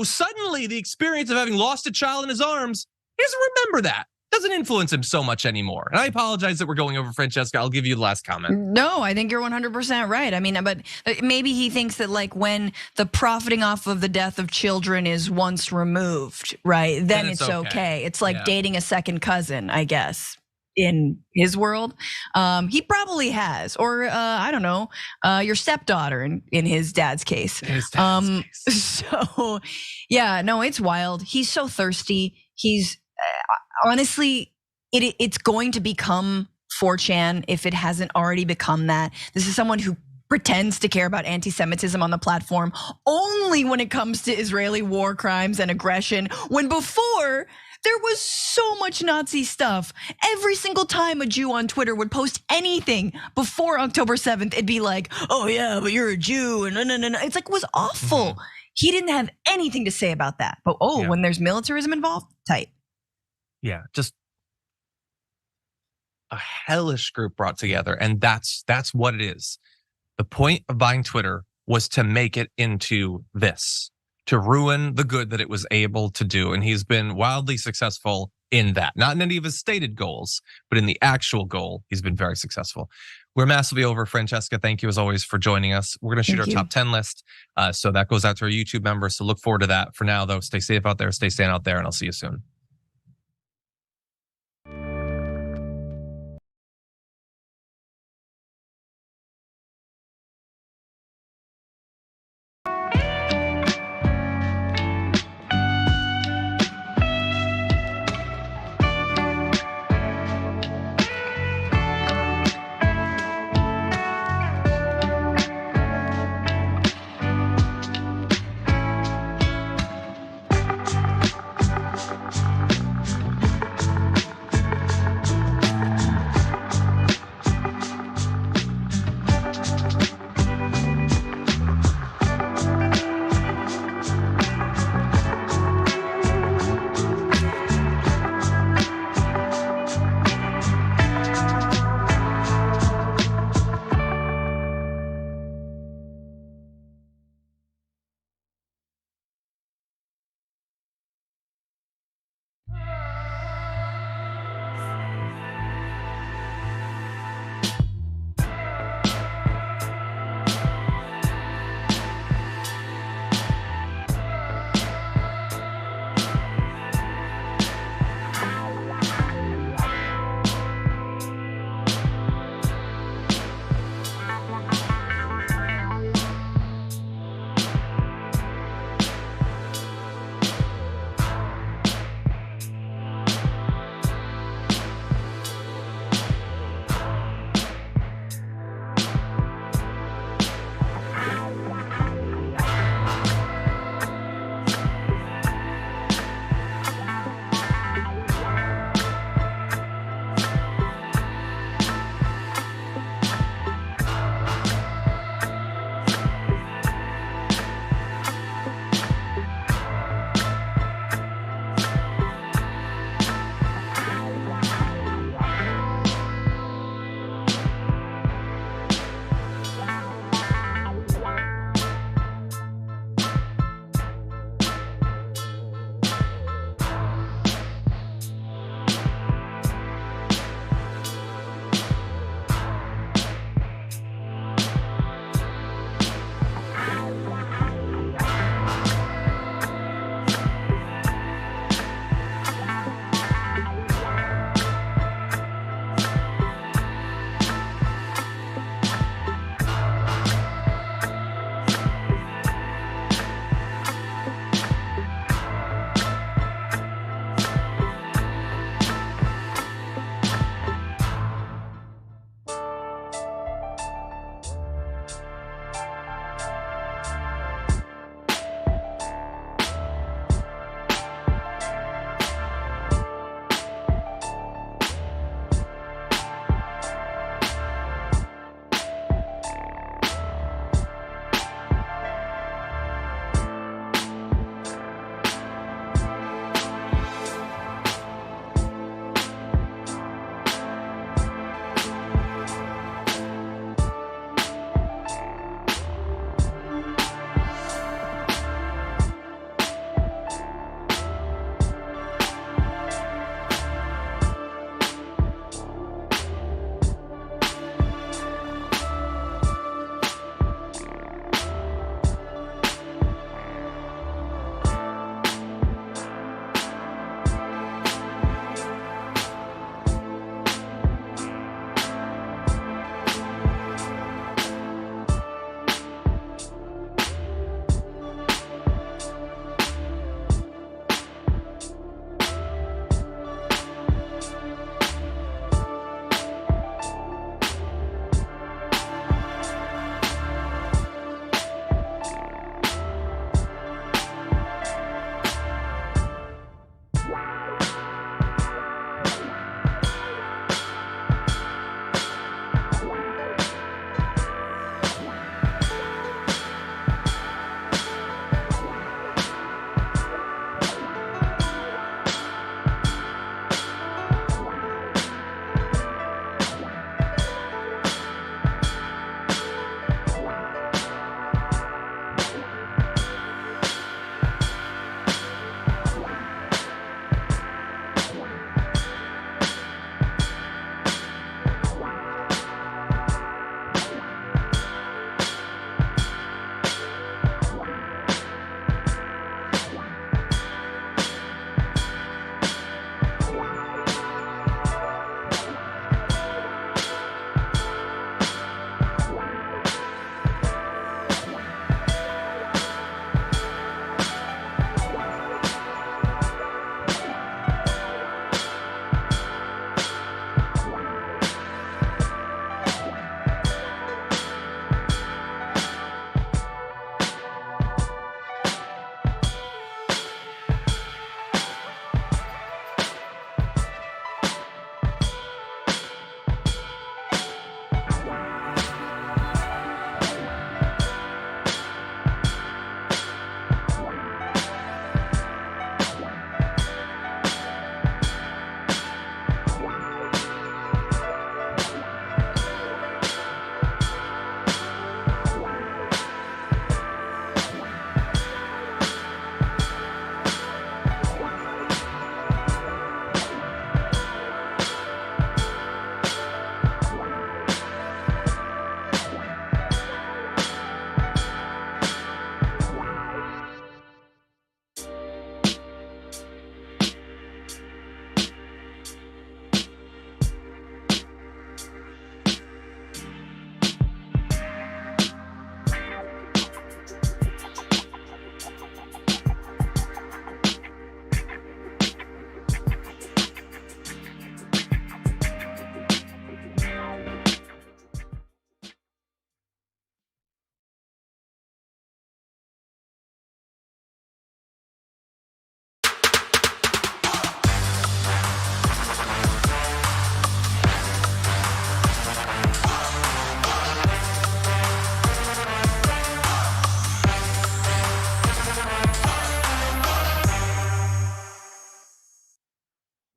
suddenly the experience of having lost a child in his arms, he doesn't remember that. Doesn't influence him so much anymore. And I apologize that we're going over Francesca. I'll give you the last comment. No, I think you're 100% right. I mean, but maybe he thinks that like when the profiting off of the death of children is once removed, right? Then it's okay. It's like dating a second cousin, I guess, in his world. He probably has, or I don't know, your stepdaughter in his dad's case. So yeah, no, it's wild. He's so thirsty. He's honestly, it's going to become 4chan if it hasn't already become that. This is someone who pretends to care about anti-Semitism on the platform only when it comes to Israeli war crimes and aggression, when before there was so much Nazi stuff. Every single time a Jew on Twitter would post anything before October 7th, it'd be like, oh yeah, but you're a Jew, and no. It's like, it was awful. He didn't have anything to say about that. But when there's militarism involved, tight. Yeah, just a hellish group brought together, and that's what it is. The point of buying Twitter was to make it into this, to ruin the good that it was able to do, and he's been wildly successful in that. Not in any of his stated goals, but in the actual goal, he's been very successful. We're massively over. Francesca, thank you as always for joining us. We're gonna shoot our top 10 list, so that goes out to our YouTube members, so look forward to that. For now though, stay safe out there, stay sane out there, and I'll see you soon.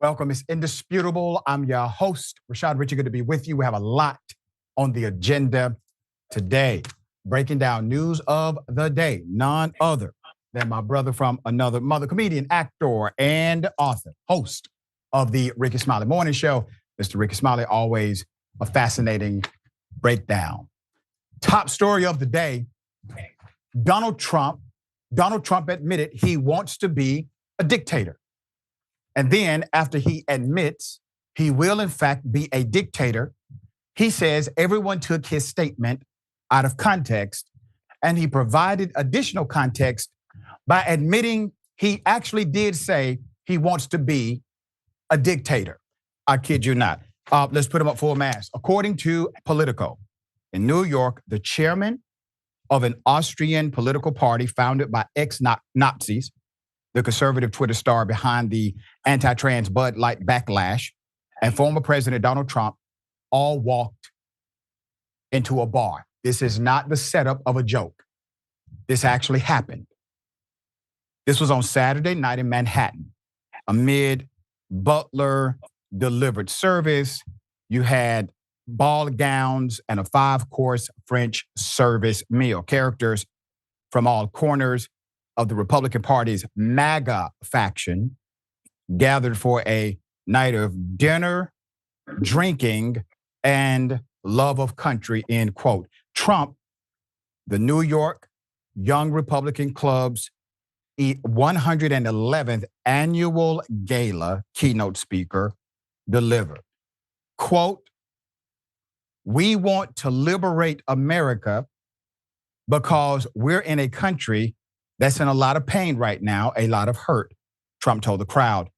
Welcome. It's indisputable. I'm your host, Rashad Richey. Good to be with you. We have a lot on the agenda today. Breaking down news of the day. None other than my brother from another mother, comedian, actor, and author, host of the Rickey Smiley Morning Show. Mr. Rickey Smiley, always a fascinating breakdown. Top story of the day, Donald Trump. Donald Trump admitted he wants to be a dictator. And then after he admits he will in fact be a dictator, he says everyone took his statement out of context, and he provided additional context by admitting he actually did say he wants to be a dictator. I kid you not. Let's put him up full mass. According to Politico, in New York, the chairman of an Austrian political party founded by ex-Nazis, the conservative Twitter star behind the anti-trans Bud Light backlash, and former President Donald Trump all walked into a bar. This is not the setup of a joke. This actually happened. This was on Saturday night in Manhattan. Amid butler delivered service, you had ball gowns and a 5-course French service meal. Characters from all corners of the Republican Party's MAGA faction gathered for a night of dinner, drinking, and love of country, end quote. Trump, the New York Young Republican Club's 111th annual gala keynote speaker, delivered. Quote, "We want to liberate America because we're in a country that's in a lot of pain right now, a lot of hurt," Trump told the crowd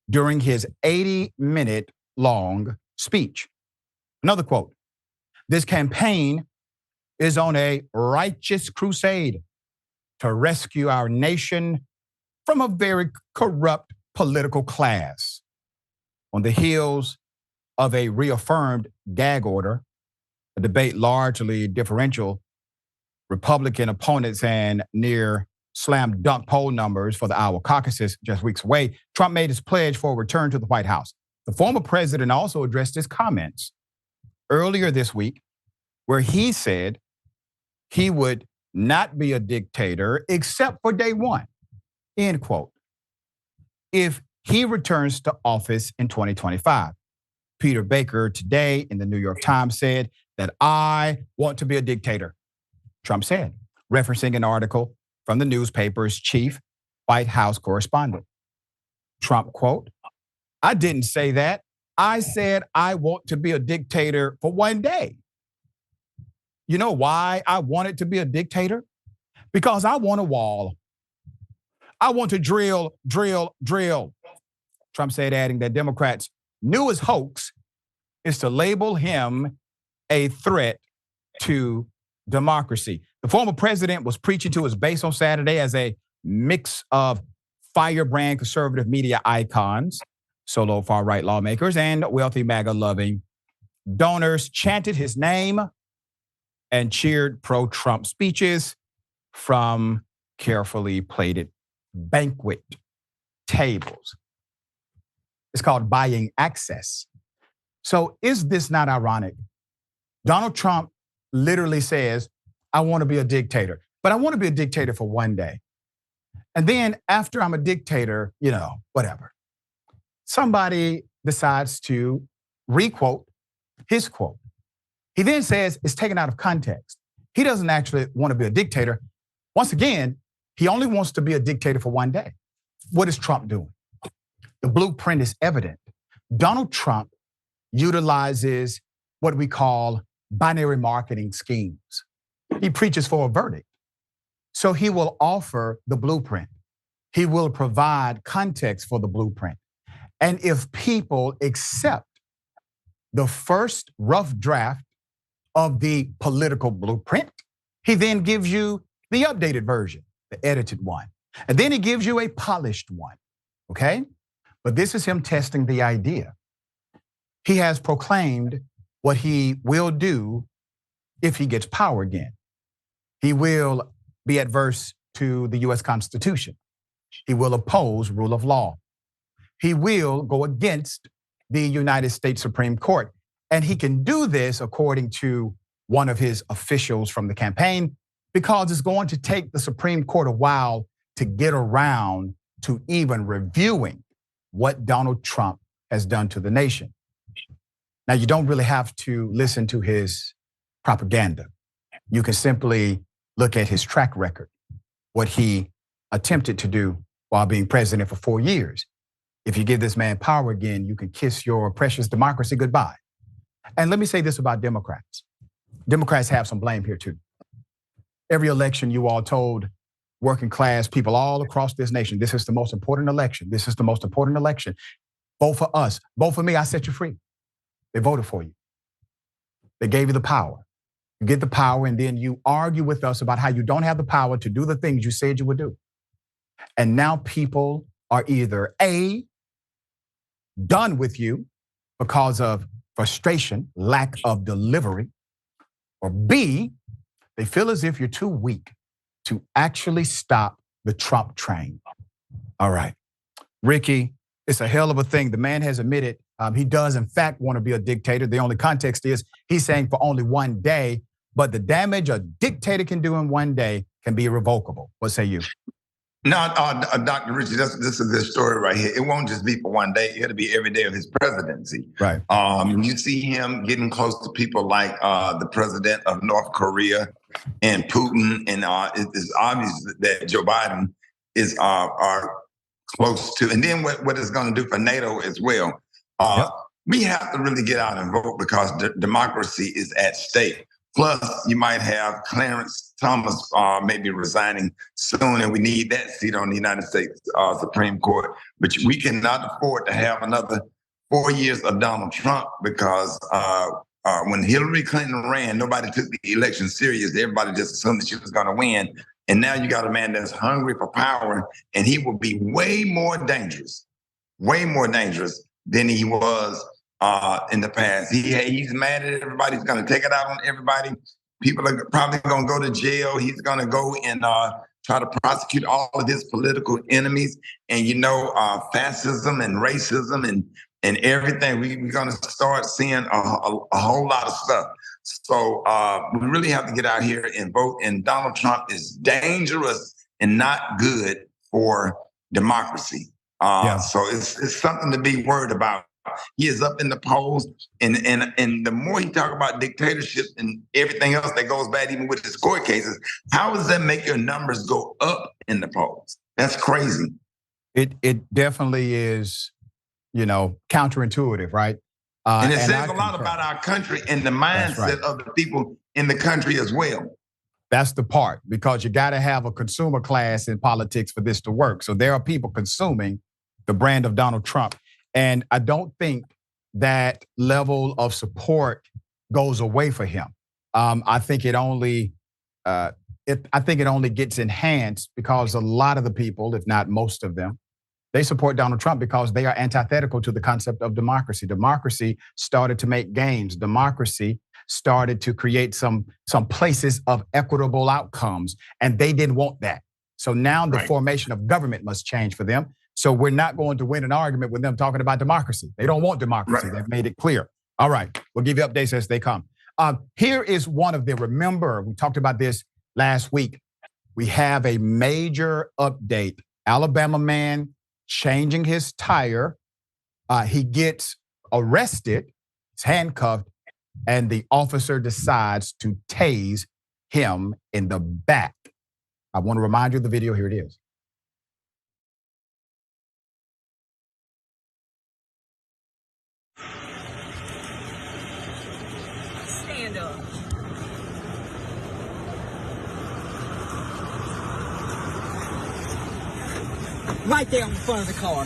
during his 80-minute long speech. Another quote, "This campaign is on a righteous crusade to rescue our nation from a very corrupt political class." On the heels of a reaffirmed gag order, a debate largely differential, Republican opponents and near slam dunk poll numbers for the Iowa caucuses just weeks away, Trump made his pledge for a return to the White House. The former president also addressed his comments earlier this week, where he said he would not be a dictator except for day one, end quote, if he returns to office in 2025. Peter Baker today in the New York Times said that "I want to be a dictator," Trump said, referencing an article from the newspaper's chief White House correspondent. Trump, quote, "I didn't say that. I said I want to be a dictator for one day. You know why I wanted to be a dictator? Because I want a wall. I want to drill, drill, drill." Trump said, adding that Democrats' newest hoax is to label him a threat to democracy. The former president was preaching to his base on Saturday as a mix of firebrand conservative media icons, solo far-right lawmakers, and wealthy MAGA-loving donors chanted his name and cheered pro-Trump speeches from carefully plated banquet tables. It's called buying access. So is this not ironic? Donald Trump literally says, "I want to be a dictator, but I want to be a dictator for one day. And then after I'm a dictator, whatever." Somebody decides to requote his quote. He then says it's taken out of context. He doesn't actually want to be a dictator. Once again, he only wants to be a dictator for one day. What is Trump doing? The blueprint is evident. Donald Trump utilizes what we call binary marketing schemes. He preaches for a verdict. So he will offer the blueprint. He will provide context for the blueprint. And if people accept the first rough draft of the political blueprint, he then gives you the updated version, the edited one. And then he gives you a polished one, okay? But this is him testing the idea. He has proclaimed what he will do if he gets power again. He will be adverse to the US Constitution. He will oppose rule of law. he will go against the United States Supreme Court. And he can do this, according to one of his officials from the campaign, because it's going to take the Supreme Court a while to get around to even reviewing what Donald Trump has done to the nation. Now, you don't really have to listen to his propaganda. You can simply look at his track record, what he attempted to do while being president for 4 years. If you give this man power again, you can kiss your precious democracy goodbye. And let me say this about Democrats. Democrats have some blame here too. Every election you all told working class people all across this nation, this is the most important election. This is the most important election. Vote for us. Vote for me. I set you free. They voted for you. They gave you the power. You get the power, and then you argue with us about how you don't have the power to do the things you said you would do. And now people are either A, done with you because of frustration, lack of delivery, or B, they feel as if you're too weak to actually stop the Trump train. All right, Rickey, it's a hell of a thing. The man has admitted he does in fact want to be a dictator. The only context is he's saying for only 1 day, but the damage a dictator can do in 1 day can be irrevocable. What say you? No, Dr. Richie, this is a good story right here. It won't just be for 1 day. It'll be every day of his presidency. Right. You see him getting close to people like the president of North Korea and Putin, and it's obvious that Joe Biden is are close to. And then what it's going to do for NATO as well. We have to really get out and vote because democracy is at stake. Plus, you might have Clarence Thomas maybe resigning soon, and we need that seat on the United States Supreme Court. But we cannot afford to have another 4 years of Donald Trump because when Hillary Clinton ran, nobody took the election serious. Everybody just assumed that she was going to win. And now you got a man that's hungry for power, and he will be way more dangerous than he was in the past. He's mad at everybody. He's going to take it out on everybody. People are probably going to go to jail. He's going to go and try to prosecute all of his political enemies. And, fascism and racism and everything. We're going to start seeing a whole lot of stuff. So we really have to get out here and vote. And Donald Trump is dangerous and not good for democracy. So it's something to be worried about. He is up in the polls, and the more he talk about dictatorship and everything else that goes bad, even with his court cases, how does that make your numbers go up in the polls? That's crazy. It definitely is, counterintuitive, right? And it says a lot about our country and the mindset of the people in the country as well. That's the part, because you got to have a consumer class in politics for this to work. So there are people consuming the brand of Donald Trump. And I don't think that level of support goes away for him. I think it only gets enhanced because a lot of the people, if not most of them, they support Donald Trump because they are antithetical to the concept of democracy. Democracy started to make gains. Democracy started to create some places of equitable outcomes, and they didn't want that. So now the formation of government must change for them. So we're not going to win an argument with them talking about democracy. They don't want democracy. Right. They've made it clear. All right, we'll give you updates as they come. Here is one of them. Remember, we talked about this last week. We have a major update. Alabama man changing his tire. He gets arrested, he's handcuffed, and the officer decides to tase him in the back. I want to remind you of the video. Here it is. Stand up. Right there in front of the car.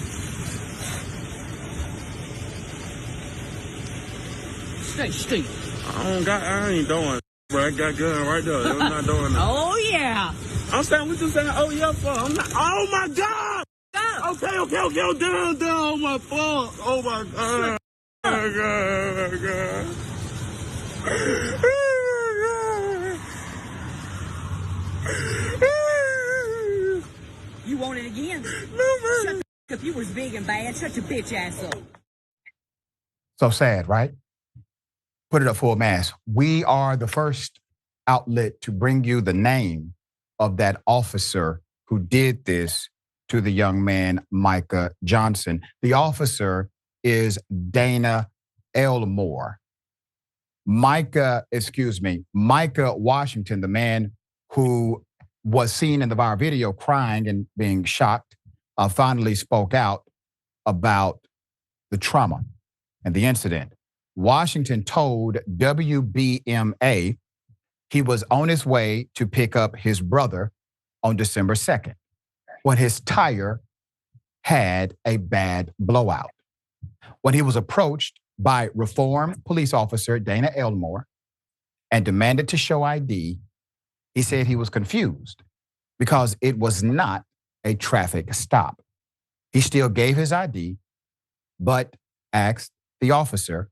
Stay still. I ain't doing it, bro. I got gun right there. I'm not doing that. Oh, yeah. I'm saying, what you saying? Oh, yeah, fuck. I'm not. Oh, my God. Okay. Down. Oh, my fuck. Oh, my God. Oh, my God. You want it again? No, man. If you was big and bad, shut your bitch ass up. So sad, right? Put it up full mass. We are the first outlet to bring you the name of that officer who did this to the young man, Micah Johnson. The officer is Dana Elmore. Micah Washington, the man who was seen in the viral video crying and being shocked, finally spoke out about the trauma and the incident. Washington told WBMA he was on his way to pick up his brother on December 2nd when his tire had a bad blowout. When he was approached by reformed police officer Dana Elmore and demanded to show ID, he said he was confused because it was not a traffic stop. He still gave his ID, but asked the officer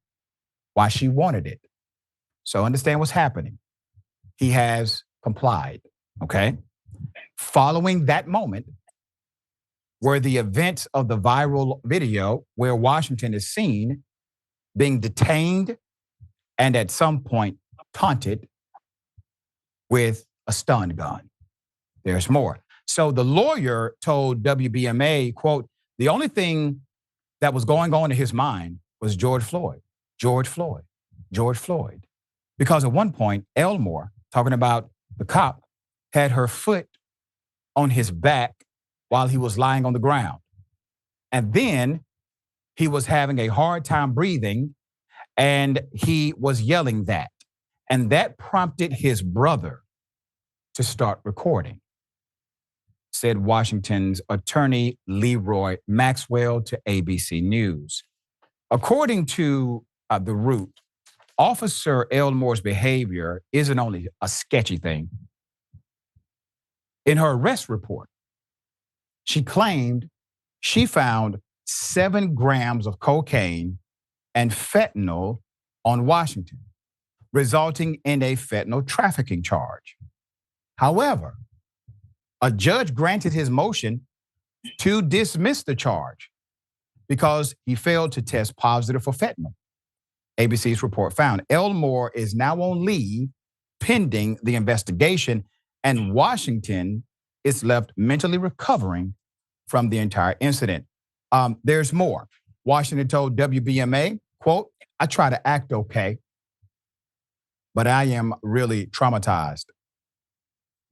why she wanted it. So understand what's happening. He has complied, okay? Following that moment were the events of the viral video where Washington is seen being detained and at some point taunted with a stun gun. There's more. So the lawyer told WBMA, quote, the only thing that was going on in his mind was George Floyd. Because at one point, Elmore, talking about the cop, had her foot on his back while he was lying on the ground. And then he was having a hard time breathing and he was yelling that. And that prompted his brother to start recording, said Washington's attorney Leroy Maxwell to ABC News. According to The Root, Officer Elmore's behavior isn't only a sketchy thing. In her arrest report, she claimed she found 7 grams of cocaine and fentanyl on Washington, resulting in a fentanyl trafficking charge. However, a judge granted his motion to dismiss the charge because he failed to test positive for fentanyl. ABC's report found Elmore is now on leave pending the investigation, and Washington is left mentally recovering from the entire incident. There's more. Washington told WBMA, quote, I try to act okay, but I am really traumatized.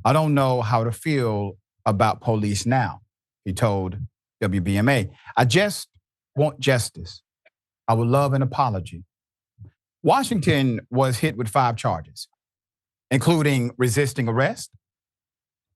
I don't know how to feel about police now, he told WBMA. I just want justice. I would love an apology. Washington was hit with 5 charges, including resisting arrest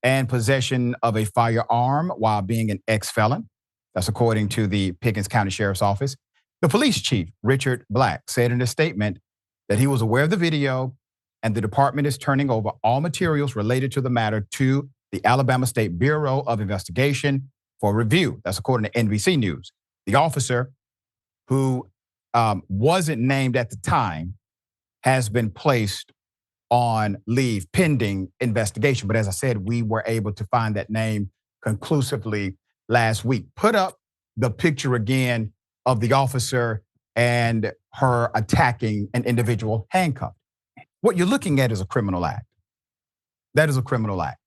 and possession of a firearm while being an ex-felon. That's according to the Pickens County Sheriff's Office. The police chief, Richard Black, said in a statement that he was aware of the video and the department is turning over all materials related to the matter to the Alabama State Bureau of Investigation for review. That's according to NBC News. The officer, who wasn't named at the time, has been placed on leave pending investigation. But as I said, we were able to find that name conclusively last week. Put up the picture again of the officer and her attacking an individual handcuffed. What you're looking at is a criminal act. That is a criminal act.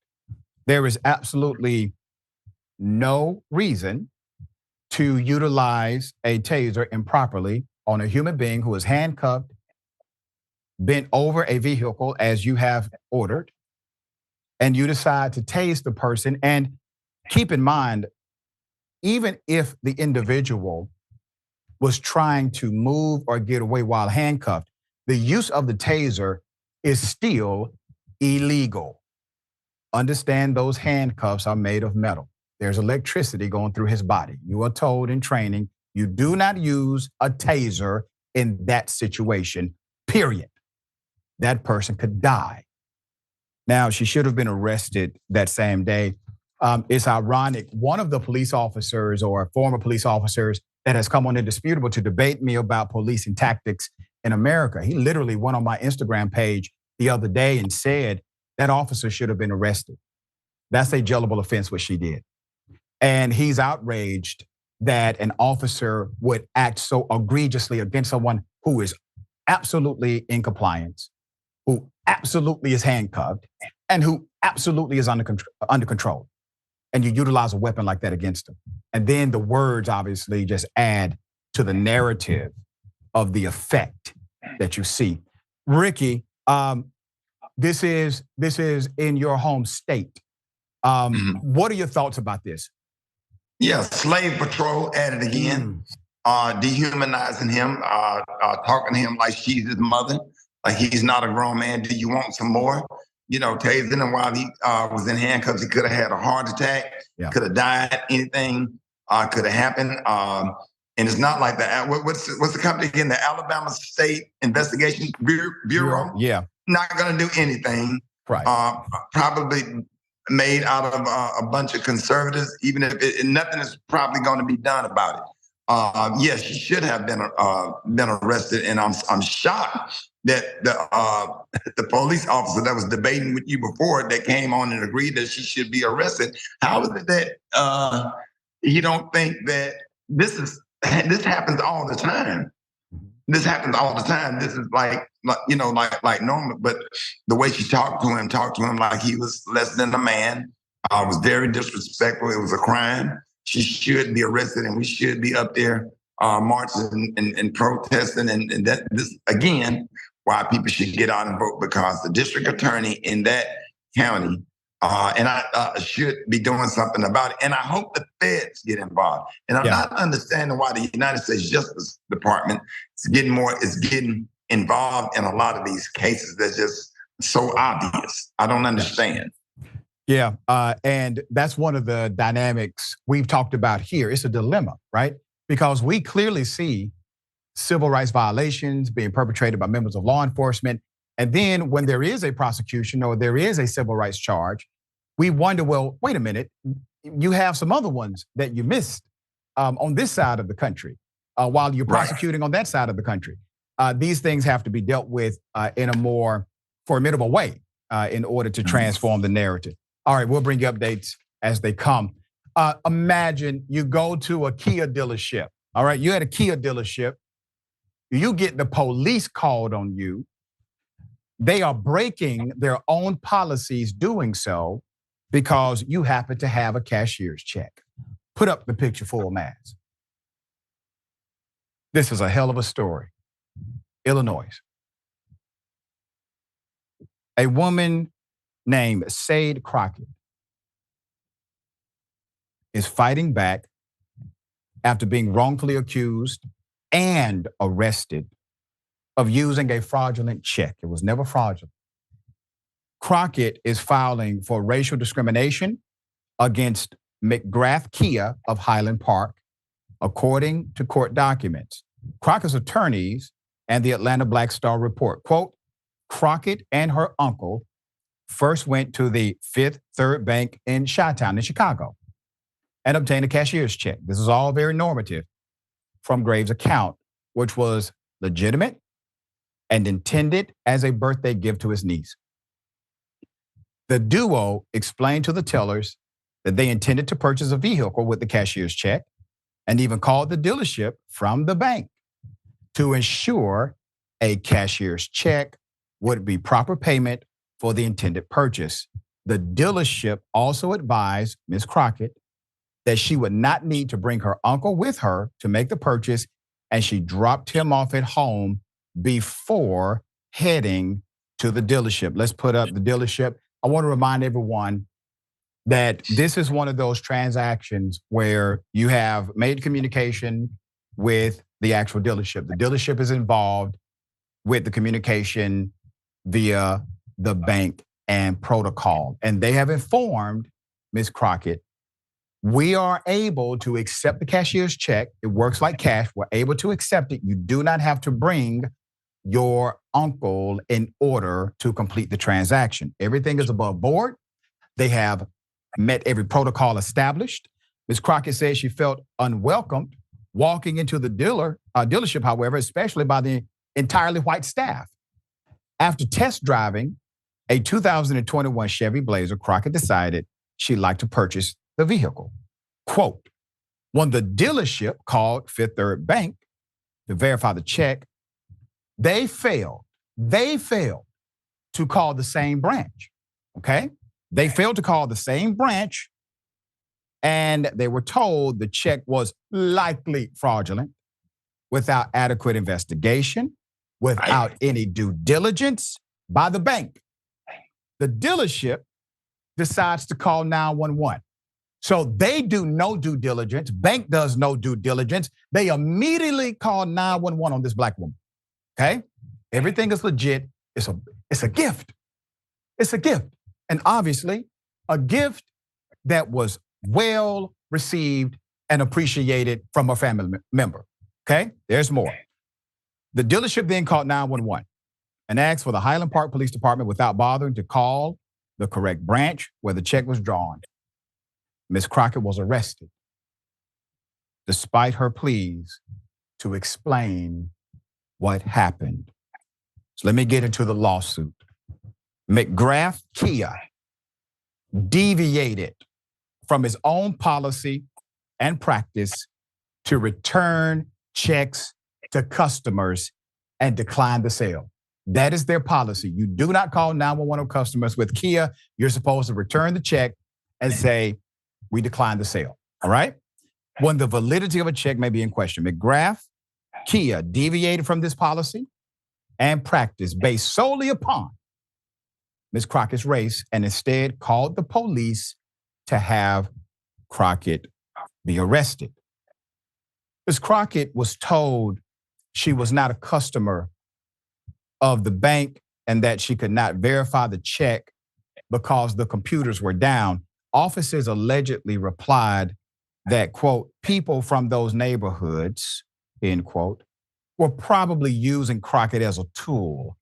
There is absolutely no reason to utilize a taser improperly on a human being who is handcuffed, bent over a vehicle as you have ordered, and you decide to tase the person. And keep in mind, even if the individual was trying to move or get away while handcuffed, the use of the taser is still illegal. Understand those handcuffs are made of metal. There's electricity going through his body. You are told in training, you do not use a taser in that situation, period. That person could die. Now, she should have been arrested that same day. It's ironic. One of the police officers or former police officers that has come on Indisputable to debate me about policing tactics in America, he literally went on my Instagram page the other day and said that officer should have been arrested. That's a jailable offense, what she did. And he's outraged that an officer would act so egregiously against someone who is absolutely in compliance, who absolutely is handcuffed, and who absolutely is under control. And you utilize a weapon like that against them. And then the words obviously just add to the narrative of the effect that you see. Rickey, this is in your home state. What are your thoughts about this? Yeah, slave patrol at it again, dehumanizing him, talking to him like she's his mother, like he's not a grown man. Do you want some more? You know, tasing him while he was in handcuffs. He could have had a heart attack, could have died, anything could have happened. And it's not like that. What's the company again? The Alabama State Investigation Bureau? Yeah. Not going to do anything. Right. Probably made out of a bunch of conservatives, even if nothing is probably going to be done about it. Yes, she should have been arrested, and I'm shocked that the police officer that was debating with you before that came on and agreed that she should be arrested. How is it that you don't think that this happens all the time? This happens all the time. This is like normal. But the way she talked to him like he was less than a man, was very disrespectful. It was a crime. She should be arrested, and we should be up there marching and protesting. And that this again, why people should get out and vote, because the district attorney in that county should be doing something about it. And I hope the feds get involved. And I'm not understanding why the United States Justice Department is getting involved in a lot of these cases that's just so obvious. I don't understand. Yeah, and that's one of the dynamics we've talked about here. It's a dilemma, right? Because we clearly see civil rights violations being perpetrated by members of law enforcement. And then when there is a prosecution or there is a civil rights charge, we wonder, well, wait a minute, you have some other ones that you missed on this side of the country while you're prosecuting on that side of the country. These things have to be dealt with in a more formidable way in order to transform the narrative. All right, we'll bring you updates as they come. Imagine you go to a Kia dealership. All right, you're at a Kia dealership. You get the police called on you. They are breaking their own policies doing so because you happen to have a cashier's check. Put up the picture full mass. This is a hell of a story. Illinois. A woman named Sade Crockett is fighting back after being wrongfully accused and arrested of using a fraudulent check. It was never fraudulent. Crockett is filing for racial discrimination against McGrath Kia of Highland Park, according to court documents. Crockett's attorneys and the Atlanta Black Star report, quote, Crockett and her uncle first went to the Fifth Third Bank in Chi-Town in Chicago and obtained a cashier's check. This is all very normative from Graves' account, which was legitimate and intended as a birthday gift to his niece. The duo explained to the tellers that they intended to purchase a vehicle with the cashier's check and even called the dealership from the bank to ensure a cashier's check would be proper payment for the intended purchase. The dealership also advised Ms. Crockett that she would not need to bring her uncle with her to make the purchase, and she dropped him off at home before heading to the dealership. Let's put up the dealership. I want to remind everyone that this is one of those transactions where you have made communication with the actual dealership. The dealership is involved with the communication via the bank and protocol. And they have informed Ms. Crockett, we are able to accept the cashier's check. It works like cash. We're able to accept it. You do not have to bring your uncle in order to complete the transaction. Everything is above board. They have met every protocol established. Ms. Crockett says she felt unwelcomed walking into the dealership, however, especially by the entirely white staff. After test driving a 2021 Chevy Blazer, Crockett decided she'd like to purchase the vehicle. Quote, When the dealership called Fifth Third Bank to verify the check, they failed to call the same branch, okay? They failed to call the same branch, and they were told the check was likely fraudulent without adequate investigation, without any due diligence by the bank. The dealership decides to call 911. So they do no due diligence. Bank does no due diligence. They immediately call 911 on this black woman, okay? Everything is legit. It's a gift. It's a gift. And obviously, a gift that was well received and appreciated from a family member, okay? There's more. The dealership then called 911 and asked for the Highland Park Police Department without bothering to call the correct branch where the check was drawn. Ms. Crockett was arrested despite her pleas to explain what happened. So let me get into the lawsuit. McGrath Kia deviated from his own policy and practice to return checks to customers and decline the sale. That is their policy. You do not call 911 on customers. With Kia, you're supposed to return the check and say, we decline the sale, all right? When the validity of a check may be in question. McGrath Kia deviated from this policy and practice based solely upon Ms. Crockett's race and instead called the police to have Crockett be arrested. Ms. Crockett was told she was not a customer of the bank and that she could not verify the check because the computers were down. Officers allegedly replied that, quote, people from those neighborhoods, end quote, were probably using Crockett as a tool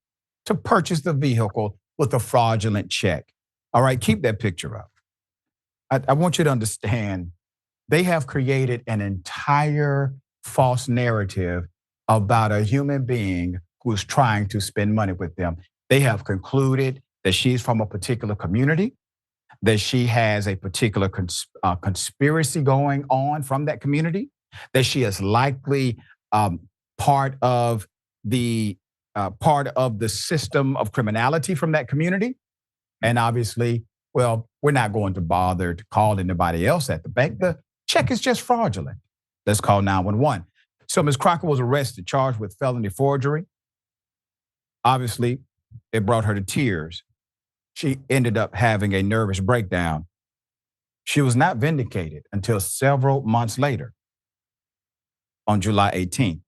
to purchase the vehicle with a fraudulent check. All right, keep that picture up. I want you to understand they have created an entire false narrative about a human being who is trying to spend money with them. They have concluded that she's from a particular community, that she has a particular conspiracy going on from that community, that she is likely part of the system of criminality from that community. And obviously, well, we're not going to bother to call anybody else at the bank. The check is just fraudulent. Let's call 911. So Ms. Crockett was arrested, charged with felony forgery. Obviously, it brought her to tears. She ended up having a nervous breakdown. She was not vindicated until several months later, on July 18th,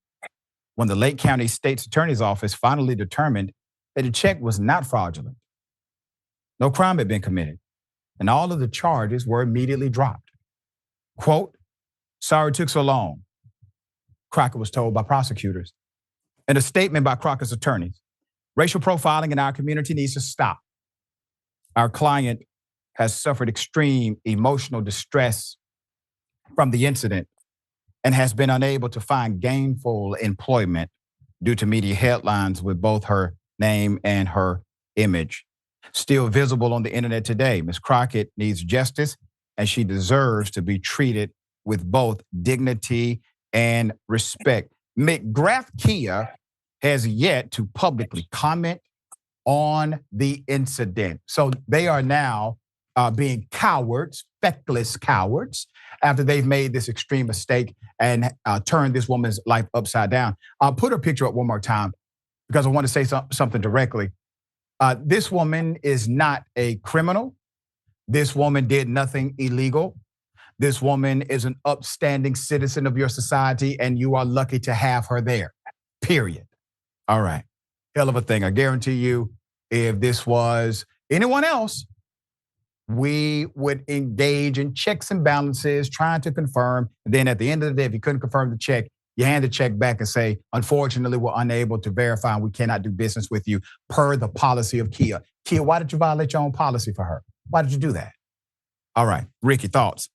when the Lake County State's Attorney's Office finally determined that the check was not fraudulent. No crime had been committed, and all of the charges were immediately dropped. Quote, sorry it took so long, Crockett was told by prosecutors. In a statement by Crockett's attorneys, racial profiling in our community needs to stop. Our client has suffered extreme emotional distress from the incident and has been unable to find gainful employment due to media headlines with both her name and her image. Still visible on the internet today, Ms. Crockett needs justice and she deserves to be treated with both dignity and respect. McGrath Kia has yet to publicly comment on the incident. So they are now being cowards, feckless cowards, after they've made this extreme mistake and turned this woman's life upside down. I'll put her picture up one more time because I want to say something directly. This woman is not a criminal. This woman did nothing illegal. This woman is an upstanding citizen of your society, and you are lucky to have her there, period. All right. Hell of a thing. I guarantee you, if this was anyone else, we would engage in checks and balances, trying to confirm. And then at the end of the day, if you couldn't confirm the check, you hand the check back and say, unfortunately, we're unable to verify and we cannot do business with you per the policy of Kia. Kia, why did you violate your own policy for her? Why did you do that? All right, Ricky, thoughts?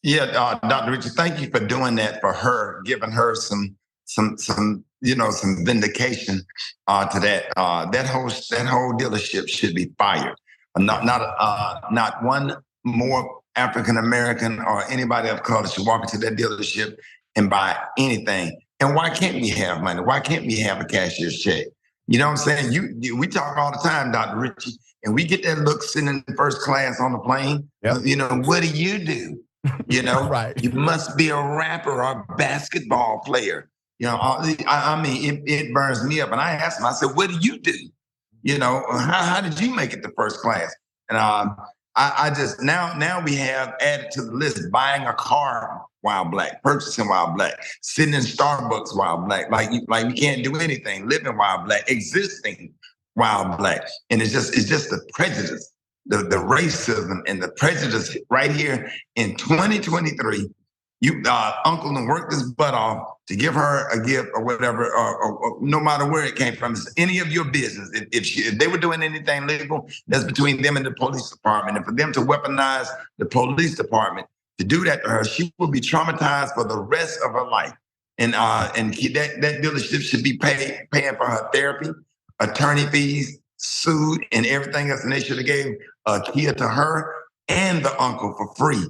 Yeah, Dr. Richard, thank you for doing that for her, giving her some vindication to that. That whole dealership should be fired. Not one more African American or anybody of color should walk into that dealership and buy anything. And why can't we have money? Why can't we have a cashier's check? You know what I'm saying? We talk all the time, Dr. Rickey, and we get that look sitting in first class on the plane. Yep. You know, what do? You know, right. You must be a rapper or a basketball player. You know, I mean, it burns me up. And I asked him, I said, what do you do? You know, how did you make it to first class? And I just, now we have added to the list, buying a car while Black, purchasing while Black, sitting in Starbucks while Black, like we can't do anything, living while Black, existing while Black. And it's just the prejudice, the racism and the prejudice right here in 2023. Uncle done worked his butt off to give her a gift or whatever, or no matter where it came from. It's any of your business. If they were doing anything legal, that's between them and the police department. And for them to weaponize the police department to do that to her, she will be traumatized for the rest of her life. And that dealership should be paying for her therapy, attorney fees, sued, and everything else. And they should have gave a Kia to her and the uncle for free.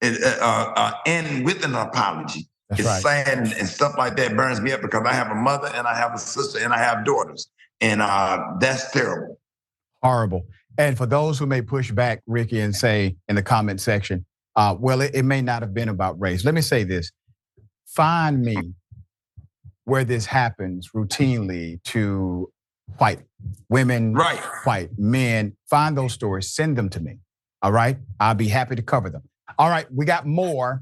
And with an apology. That's it's right. Sad and stuff like that burns me up because I have a mother and I have a sister and I have daughters. And that's terrible. Horrible. And for those who may push back, Rickey, and say in the comment section, well, it may not have been about race. Let me say this. Find me where this happens routinely to white women, right, white men. Find those stories, send them to me. All right? I'll be happy to cover them. All right, we got more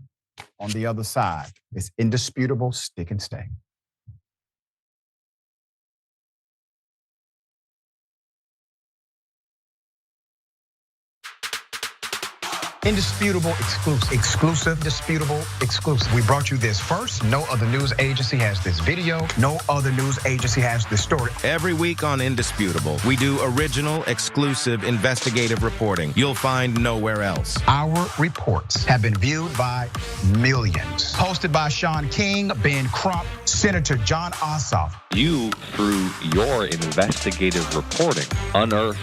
on the other side. It's indisputable, stick and stay. Indisputable, exclusive, disputable, exclusive. We brought you this first. No other news agency has this video. No other news agency has this story. Every week on Indisputable, we do original, exclusive, investigative reporting you'll find nowhere else. Our reports have been viewed by millions. Hosted by Sean King, Ben Crump, Senator John Ossoff. You, through your investigative reporting, unearthed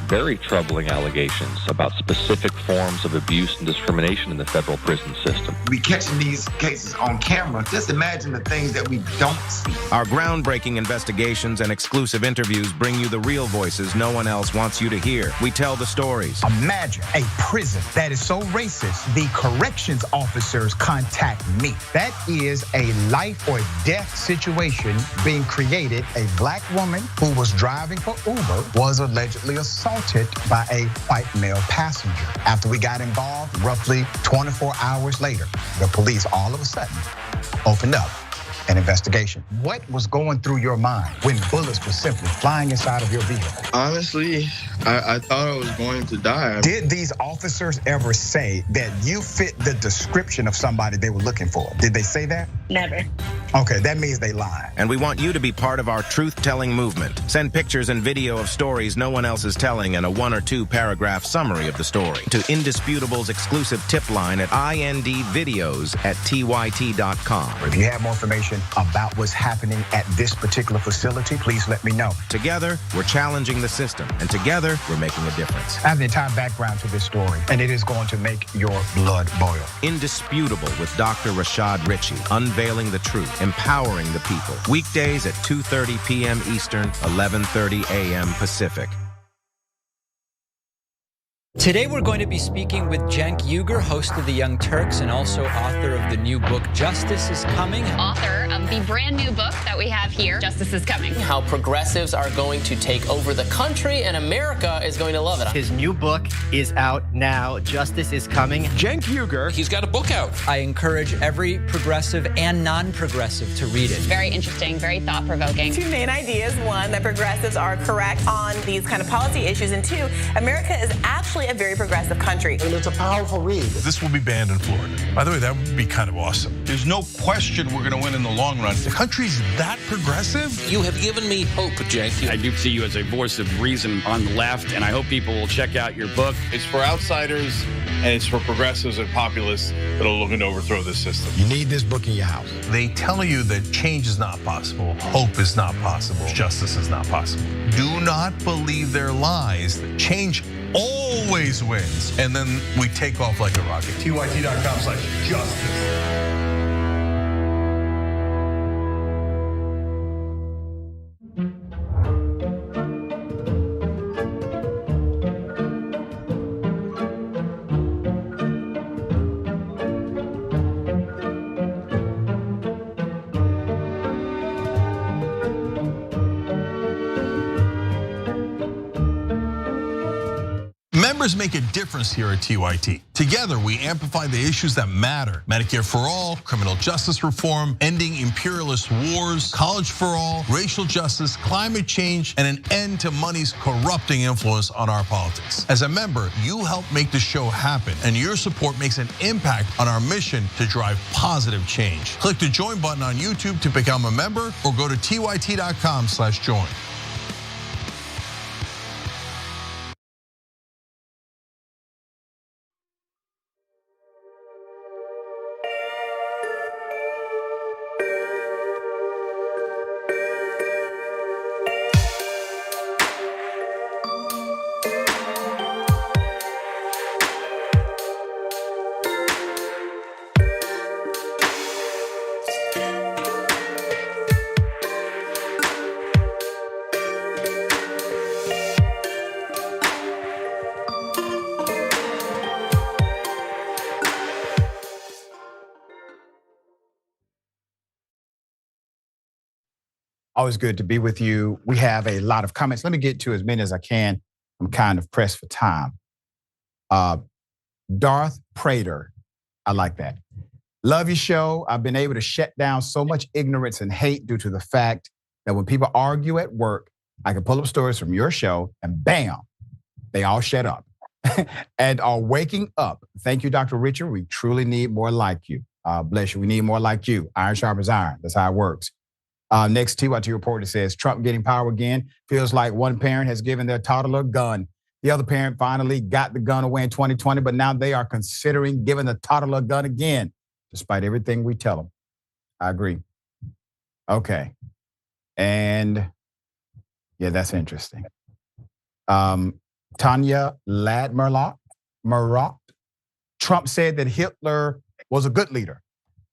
very troubling allegations about specific forms of abuse and discrimination in the federal prison system. We catching these cases on camera. Just imagine the things that we don't see. Our groundbreaking investigations and exclusive interviews bring you the real voices no one else wants you to hear. We tell the stories. Imagine a prison that is so racist, the corrections officers contact me. That is a life or death situation being created. A Black woman who was driving for Uber was allegedly assaulted by a white male passenger. After we got involved, roughly 24 hours later, the police all of a sudden opened up an investigation. What was going through your mind when bullets were simply flying inside of your vehicle? Honestly, I thought I was going to die. Did these officers ever say that you fit the description of somebody they were looking for? Did they say that? Never. Okay, that means they lied. And we want you to be part of our truth-telling movement. Send pictures and video of stories no one else is telling and a 1 or 2 paragraph summary of the story to Indisputable's exclusive tip line at indvideos@tyt.com. If you have more information about what's happening at this particular facility, please let me know. Together, we're challenging the system, and together, we're making a difference. I have the entire background to this story, and it is going to make your blood boil. Indisputable with Dr. Rashad Ritchie, unveiling the truth, empowering the people. Weekdays at 2:30 p.m. Eastern, 11:30 a.m. Pacific. Today we're going to be speaking with Cenk Uygur, host of The Young Turks and also author of the new book, Justice is Coming. Author of the brand new book that we have here, Justice is Coming. How progressives are going to take over the country and America is going to love it. His new book is out now, Justice is Coming. Cenk Uygur, he's got a book out. I encourage every progressive and non-progressive to read it. Very interesting, very thought-provoking. 2 main ideas. 1, that progressives are correct on these kind of policy issues. And 2, America is actually a very progressive country. And it's a powerful read. This will be banned in Florida. By the way, that would be kind of awesome. There's no question we're going to win in the long run. The country's that progressive. You have given me hope, Jank. I do see you as a voice of reason on the left, and I hope people will check out your book. It's for outsiders, and it's for progressives and populists that are looking to overthrow this system. You need this book in your house. They tell you that change is not possible, hope is not possible, justice is not possible. Do not believe their lies. Change always wins. And then we take off like a rocket. TYT.com/justice. Members make a difference here at TYT. Together, we amplify the issues that matter. Medicare for all, criminal justice reform, ending imperialist wars, college for all, racial justice, climate change, and an end to money's corrupting influence on our politics. As a member, you help make the show happen, and your support makes an impact on our mission to drive positive change. Click the join button on YouTube to become a member, or go to tyt.com/join. Always good to be with you. We have a lot of comments. Let me get to as many as I can. I'm kind of pressed for time. Darth Prater, I like that. Love your show. I've been able to shut down so much ignorance and hate due to the fact that when people argue at work, I can pull up stories from your show and bam, they all shut up and are waking up. Thank you, Dr. Richard. We truly need more like you. Bless you. We need more like you. Iron sharpens iron. That's how it works. Next TYT report, it says Trump getting power again. Feels like one parent has given their toddler a gun. The other parent finally got the gun away in 2020, but now they are considering giving the toddler a gun again, despite everything we tell them. I agree. Okay. And yeah, that's interesting. Tanya Ladmerlock, Trump said that Hitler was a good leader.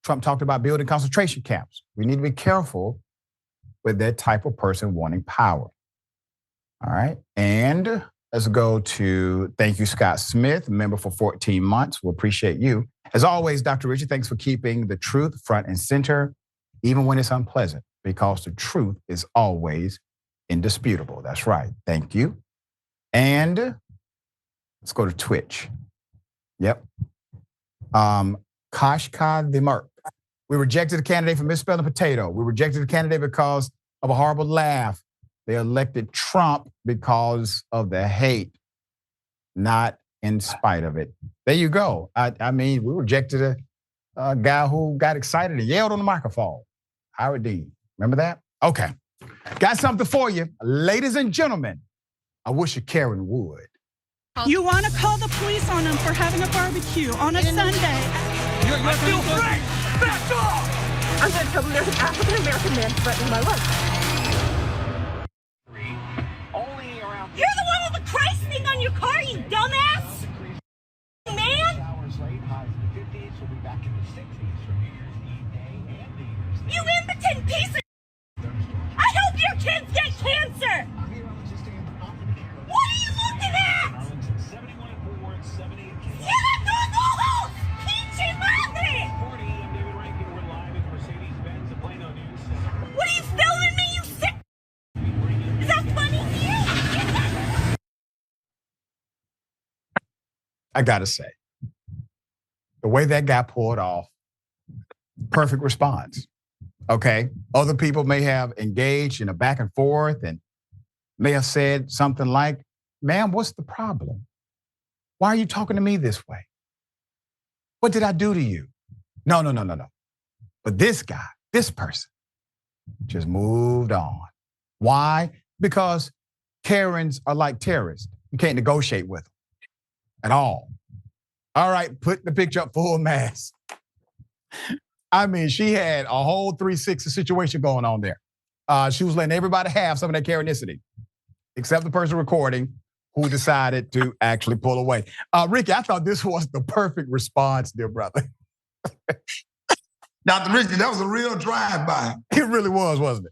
Trump talked about building concentration camps. We need to be careful with that type of person wanting power. All right. And let's go to, thank you, Scott Smith, member for 14 months. We appreciate you. As always, Dr. Richard, thanks for keeping the truth front and center, even when it's unpleasant, because the truth is always indisputable. That's right. Thank you. And let's go to Twitch. Yep. Kashka the Merc. We rejected the candidate for misspelling potato. We rejected the candidate because of a horrible laugh. They elected Trump because of the hate, not in spite of it. There you go. I mean, we rejected a guy who got excited and yelled on the microphone. Howard Dean. Remember that? Okay. Got something for you. Ladies and gentlemen, I wish a Karen would. You want to call the police on them for having a barbecue on a Sunday. I feel free! Back off! I'm going to tell them there's an African-American man threatening my life. You're the one with the Christ thing on your car, you dumbass! Man! You impotent piece of... I hope your kids get cancer! What are you looking at? Yeah, no! Pinche madre! What are you filming me, you sick? Is that funny to you? I gotta say, the way that guy pulled off, perfect response. Okay, other people may have engaged in a back and forth and may have said something like, "Ma'am, what's the problem? Why are you talking to me this way? What did I do to you?" No. But this guy, this person, just moved on. Why? Because Karens are like terrorists. You can't negotiate with them at all. All right, put the picture up full mass. I mean, she had a whole 360 situation going on there. She was letting everybody have some of that Karenicity, except the person recording who decided to actually pull away. Ricky, I thought this was the perfect response, dear brother. Dr. Rickey, that was a real drive-by. It really was, wasn't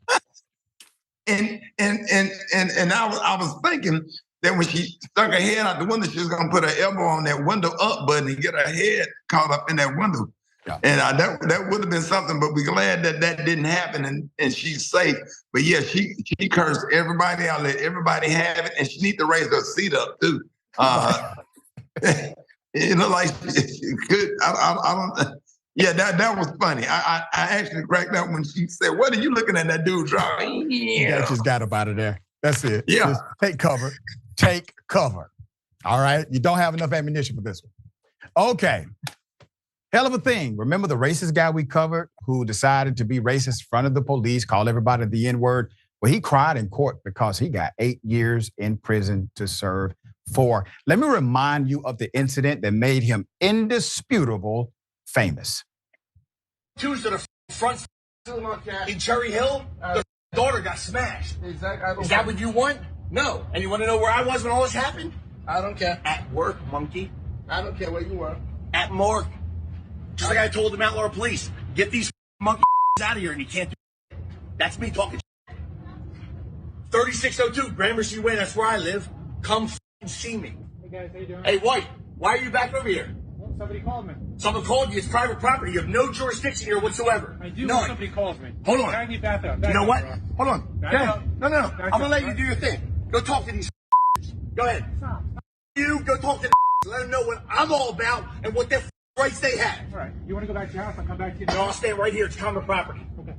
it? And I was thinking that when she stuck her head out the window, she was gonna put her elbow on that window up button and get her head caught up in that window. Yeah. And that would have been something, but we're glad that didn't happen and she's safe. But yeah, she cursed everybody out, let everybody have it, and she need to raise her seat up too. It looked like she could. I don't. Yeah, that was funny. I actually cracked up when she said, "What are you looking at that dude driving?" Yeah, that just got up out of there. That's it. Yeah, just take cover. Take cover. All right, you don't have enough ammunition for this one. Okay. Hell of a thing. Remember the racist guy we covered who decided to be racist in front of the police, called everybody the N-word? Well, he cried in court because he got 8 years in prison to serve 4. Let me remind you of the incident that made him indisputable famous. Tuesday, the front in Cherry Hill, the daughter got smashed. Exactly. Is that what you want? No. And you want to know where I was when all this happened? I don't care. At work, monkey. I don't care where you were. At morgue. Just like I told the Mount Laurel police, get these monkey out of here, and you can't do it. That's me talking. 3602 Gramercy Way, that's where I live. Come see me. Hey guys, how you doing? Hey White, why are you back over here? Well, somebody called me. Someone called you. It's private property. You have no jurisdiction here whatsoever. I do. None. Somebody calls me. Hold on. I need back up. You know what? Hold on. Go ahead. No. I'm gonna let you do your thing. Go talk to these. Go ahead. Stop. You go talk to. Let them know what I'm all about and what their rights they have. All right. You want to go back to your house? I'll come back to you. No, I'll stay right here. It's common property. Okay.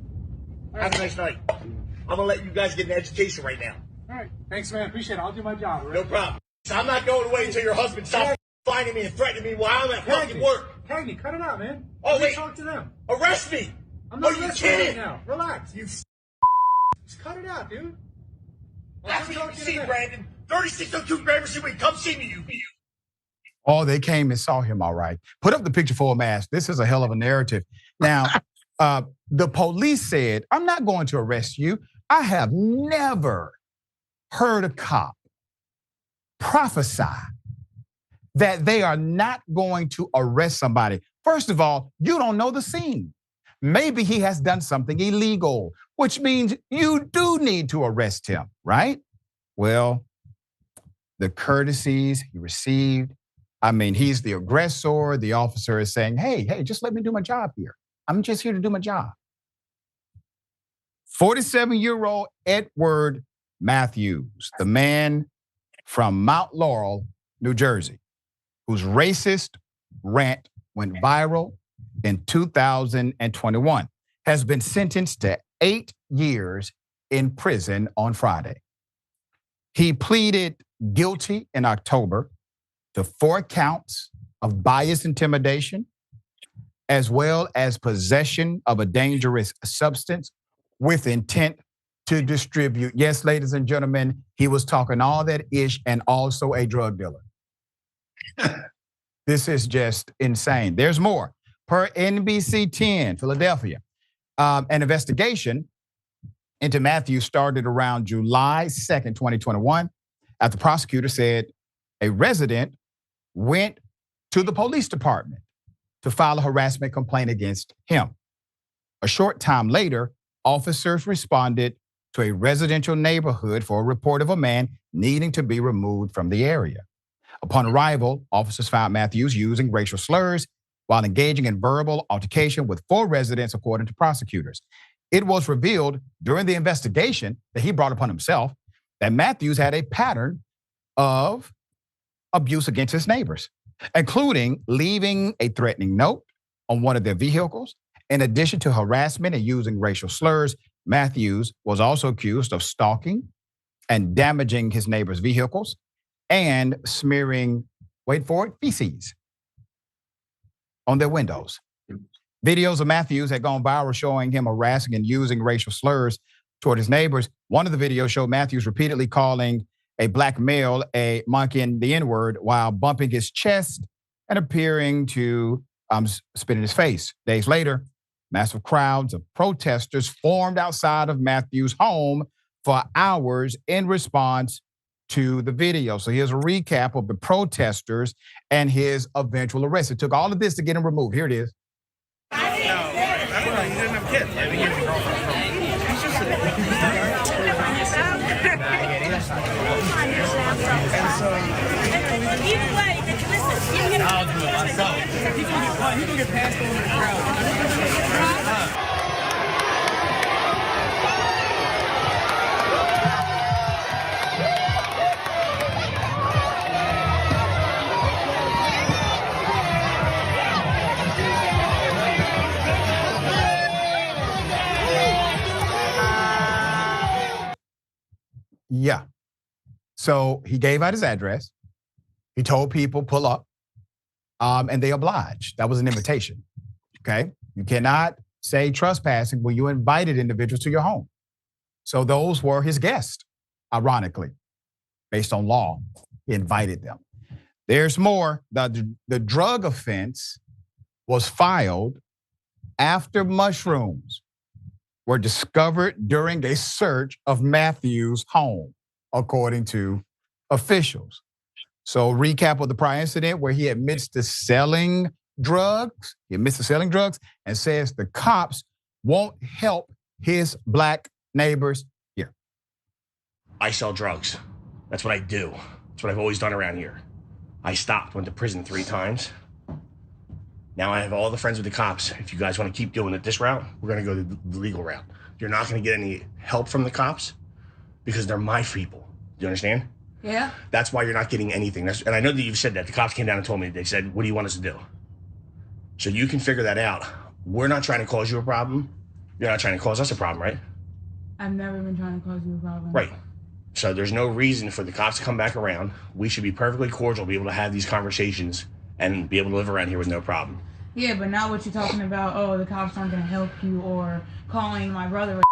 Have a nice night. I'm gonna let you guys get an education right now. All right. Thanks, man. Appreciate it. I'll do my job. Right? No problem. So I'm not going away until your husband stops finding me and threatening me while I'm at fucking work. Cagney, cut it out, man. Oh, wait. Talk to them. Arrest me. I'm not kidding right now. Relax. You just cut it out, dude. That's what you see, Brandon. 3602 Gramercy Way. Come see me, you. Oh, they came and saw him, all right. Put up the picture full mask. This is a hell of a narrative. Now, the police said, I'm not going to arrest you. I have never heard a cop prophesy that they are not going to arrest somebody. First of all, you don't know the scene. Maybe he has done something illegal, which means you do need to arrest him, right? Well, the courtesies he received, I mean, he's the aggressor. The officer is saying, hey, just let me do my job here. I'm just here to do my job. 47-year-old Edward Matthews, the man from Mount Laurel, New Jersey, whose racist rant went viral in 2021, has been sentenced to 8 years in prison on Friday. He pleaded guilty in October to 4 counts of bias intimidation, as well as possession of a dangerous substance with intent to distribute. Yes, ladies and gentlemen, he was talking all that ish and also a drug dealer. This is just insane. There's more. Per NBC 10, Philadelphia, an investigation into Matthews started around July 2nd, 2021, after the prosecutor said a resident went to the police department to file a harassment complaint against him. A short time later, officers responded to a residential neighborhood for a report of a man needing to be removed from the area. Upon arrival, officers found Matthews using racial slurs while engaging in verbal altercation with 4 residents, according to prosecutors. It was revealed during the investigation that he brought upon himself that Matthews had a pattern of abuse against his neighbors, including leaving a threatening note on one of their vehicles. In addition to harassment and using racial slurs, Matthews was also accused of stalking and damaging his neighbors' vehicles and smearing, wait for it, feces on their windows. Videos of Matthews had gone viral showing him harassing and using racial slurs toward his neighbors. One of the videos showed Matthews repeatedly calling a black male a monkey and the N-word while bumping his chest and appearing to spit in his face. Days later, massive crowds of protesters formed outside of Matthews' home for hours in response to the video. So here's a recap of the protesters and his eventual arrest. It took all of this to get him removed. Here it is. No, he didn't have kids. I think he has a girlfriend. He's just Either way, listen, you get I'll do it myself. He's gonna get passed over the crowd. Yeah. So he gave out his address. He told people pull up, and they obliged. That was an invitation. Okay. You cannot say trespassing when you invited individuals to your home. So those were his guests, ironically, based on law. He invited them. There's more. The drug offense was filed after mushrooms were discovered during a search of Matthews' home, according to officials. So recap of the prior incident where he admits to selling drugs. He admits to selling drugs and says the cops won't help his black neighbors here. I sell drugs. That's what I do. That's what I've always done around here. I stopped, went to prison 3 times. Now I have all the friends with the cops. If you guys want to keep doing it this route, we're going to go the legal route. You're not going to get any help from the cops because they're my people. Do you understand? Yeah. That's why you're not getting anything. And I know that you've said that. The cops came down and told me, they said, what do you want us to do? So you can figure that out. We're not trying to cause you a problem. You're not trying to cause us a problem, right? I've never been trying to cause you a problem. Right. So there's no reason for the cops to come back around. We should be perfectly cordial, be able to have these conversations and be able to live around here with no problem. Yeah, but now what you're talking about, oh, the cops aren't going to help you, or calling my brother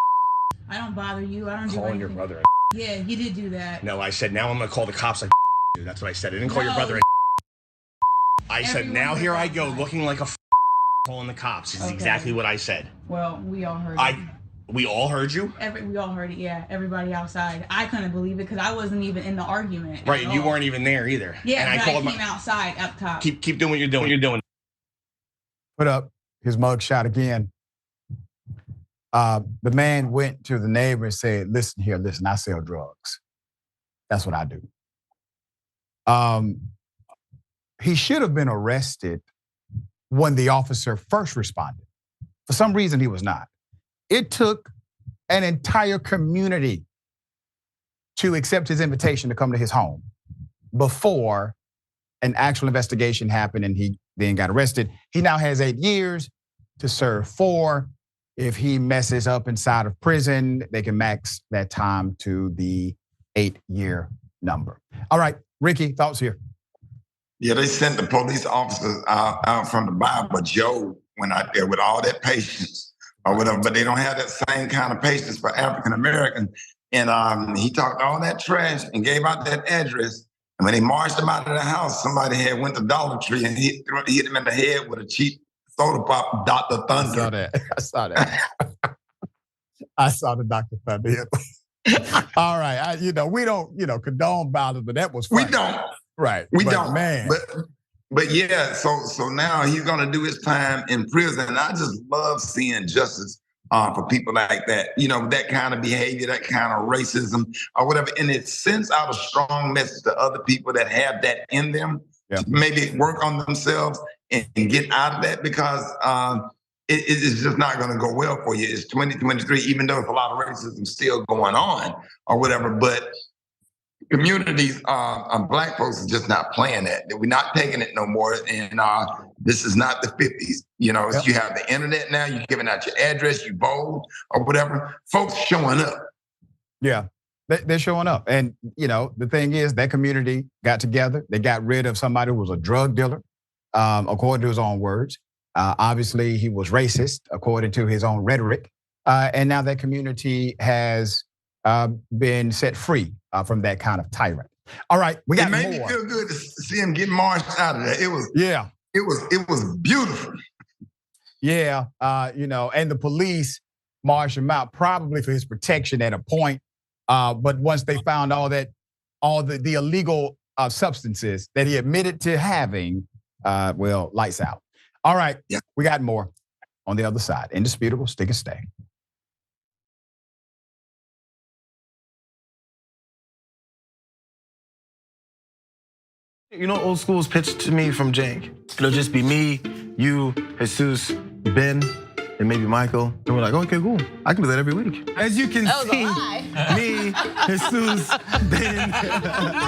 I don't bother you. I don't do anything. Calling your brother Yeah, you did do that. No, I said, now I'm going to call the cops like That's what I said. I didn't call your brother I said, now here I go looking like a calling the cops. This is exactly what I said. Well, we all heard it. We all heard you? We all heard it, yeah. Everybody outside. I couldn't believe it because I wasn't even in the argument. Right, and you weren't even there either. Yeah, and I came outside up top. Keep doing what you're doing. Put up his mug shot again. The man went to the neighbor and said, listen, I sell drugs. That's what I do. He should have been arrested when the officer first responded. For some reason, he was not. It took an entire community to accept his invitation to come to his home before an actual investigation happened and he then got arrested. He now has 8 years to serve 4. If he messes up inside of prison, they can max that time to the 8-year number. All right, Ricky, thoughts here? Yeah, they sent the police officers out from the bar, but Joe went out there with all that patience or whatever, but they don't have that same kind of patience for African Americans. And he talked all that trash and gave out that address. And when they marched him out of the house, somebody had went to Dollar Tree and hit him in the head with a cheap soda pop, Dr. Thunder. I saw that. I saw the Dr. Thunder. All right, we don't, condone violence, but that was funny. We don't. Right. We don't. Man. But yeah, so now he's gonna do his time in prison. I just love seeing justice for people like that. That kind of behavior, that kind of racism or whatever. And it sends out a strong message to other people that have that in them to maybe work on themselves and get out of that, because it is just not gonna go well for you. It's 2023, even though there's a lot of racism still going on or whatever, but communities, black folks are just not playing that. We're not taking it no more. And this is not the 50s. You have the internet now, you're giving out your address, you bold or whatever. Folks showing up. Yeah, they're showing up. And, the thing is, that community got together. They got rid of somebody who was a drug dealer, according to his own words. Obviously, he was racist, according to his own rhetoric. And now that community has been set free from that kind of tyrant. All right, we got more. It made me feel good to see him get marched out of there. It was beautiful. Yeah, and the police marched him out probably for his protection at a point. But once they found all the illegal substances that he admitted to having, lights out. All right, we got more on the other side. Indisputable, stick and stay. You know, old school's pitched to me from Jank. It'll just be me, you, Jesus, Ben, and maybe Michael. And we're like, okay, cool. I can do that every week. As you can see, me, Jesus, Ben.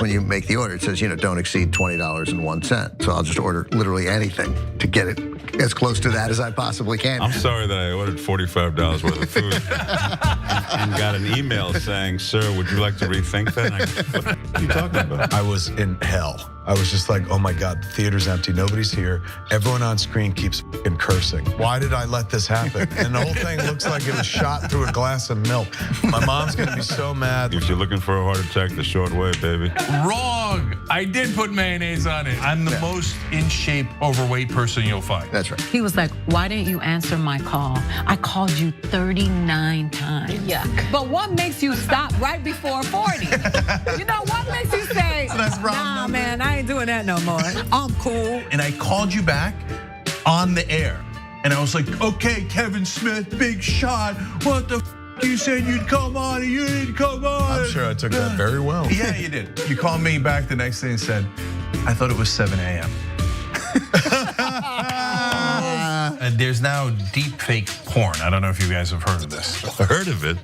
When you make the order, it says, don't exceed $20.01. So I'll just order literally anything to get it as close to that as I possibly can. I'm sorry that I ordered $45 worth of food and got an email saying, sir, would you like to rethink that? What are you talking about? I was in hell. I was just like, oh my God, the theater's empty, nobody's here. Everyone on screen keeps f***ing cursing. Why did I let this happen? And the whole thing looks like it was shot through a glass of milk. My mom's gonna be so mad. If you're looking for a heart attack, the short way, baby. Wrong! I did put mayonnaise on it. I'm the most in shape, overweight person you'll find. That's right. He was like, why didn't you answer my call? I called you 39 times. Yuck. But what makes you stop right before 40? What makes you say, nah, man, I ain't doing that no more. I'm cool. And I called you back on the air. And I was like, okay, Kevin Smith, big shot. What the you said you'd come on and you didn't come on. I'm sure I took that very well. Yeah, you did. You called me back the next day and said, I thought it was 7 a.m. And there's now deep fake porn. I don't know if you guys have heard of this. Heard of it?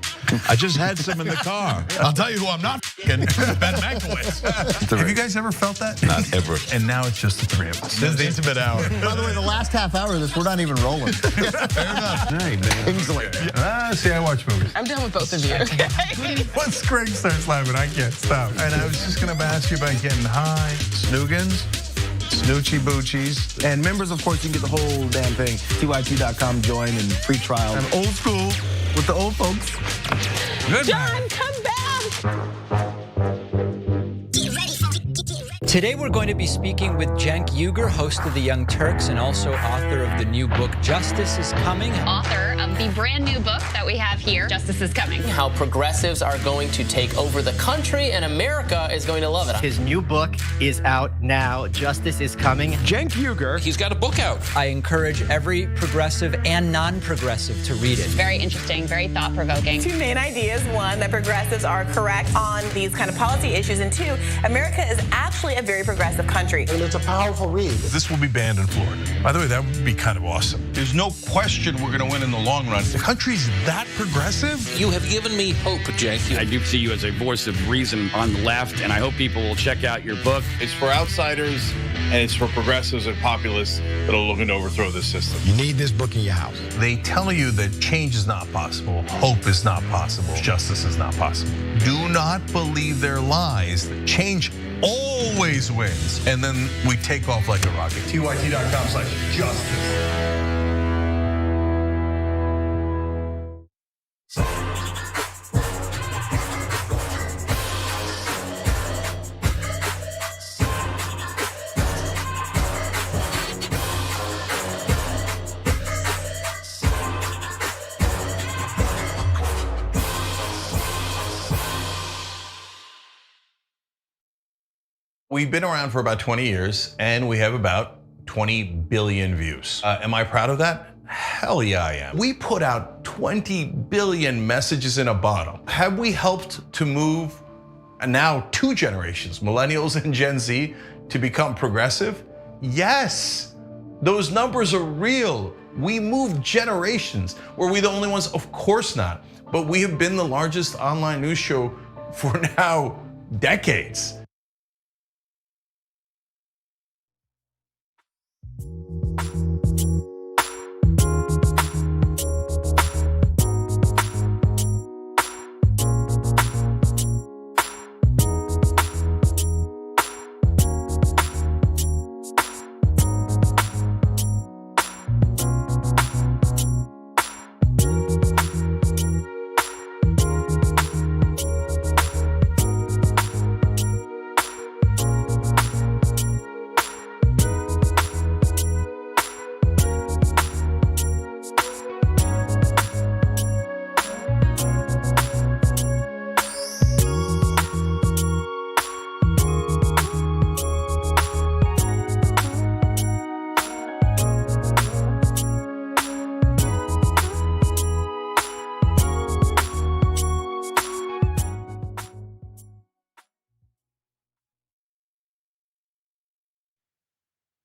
I just had some in the car. I'll tell you who I'm not f***ing, Ben Mankiewicz. Have you guys ever felt that? Not ever. And now it's just the three of us. This is the intimate hour. By the way, the last half hour of this, we're not even rolling. Fair enough. Hey, man. Easily. See, I watch movies. I'm done with both of you. Once Greg starts laughing, I can't stop. And I was just gonna ask you about getting high. Snoogans, Snoochie Boochies, and members, of course, you can get the whole damn thing. TYT.com, join and free trial. I'm old school with the old folks. Good. John, come back. Today we're going to be speaking with Cenk Uygur, host of The Young Turks and also author of the new book, Justice is Coming. Author of the brand new book that we have here, Justice is Coming. How progressives are going to take over the country and America is going to love it. His new book is out now, Justice is Coming. Cenk Uygur, he's got a book out. I encourage every progressive and non-progressive to read it. Very interesting, very thought-provoking. Two main ideas. One, that progressives are correct on these kind of policy issues. And two, America is actually a very progressive country. And it's a powerful read. This will be banned in Florida. By the way, that would be kind of awesome. There's no question we're going to win in the long run. The country's that progressive? You have given me hope, Cenk. I do see you as a voice of reason on the left, and I hope people will check out your book. It's for outsiders, and it's for progressives and populists that are looking to overthrow this system. You need this book in your house. They tell you that change is not possible, hope is not possible, justice is not possible. Do not believe their lies. Change always wins. And then we take off like a rocket. TYT.com/justice. We've been around for about 20 years and we have about 20 billion views. Am I proud of that? Hell yeah, I am. We put out 20 billion messages in a bottle. Have we helped to move now 2 generations, millennials and Gen Z, to become progressive? Yes, those numbers are real. We moved generations. Were we the only ones? Of course not. But we have been the largest online news show for now decades.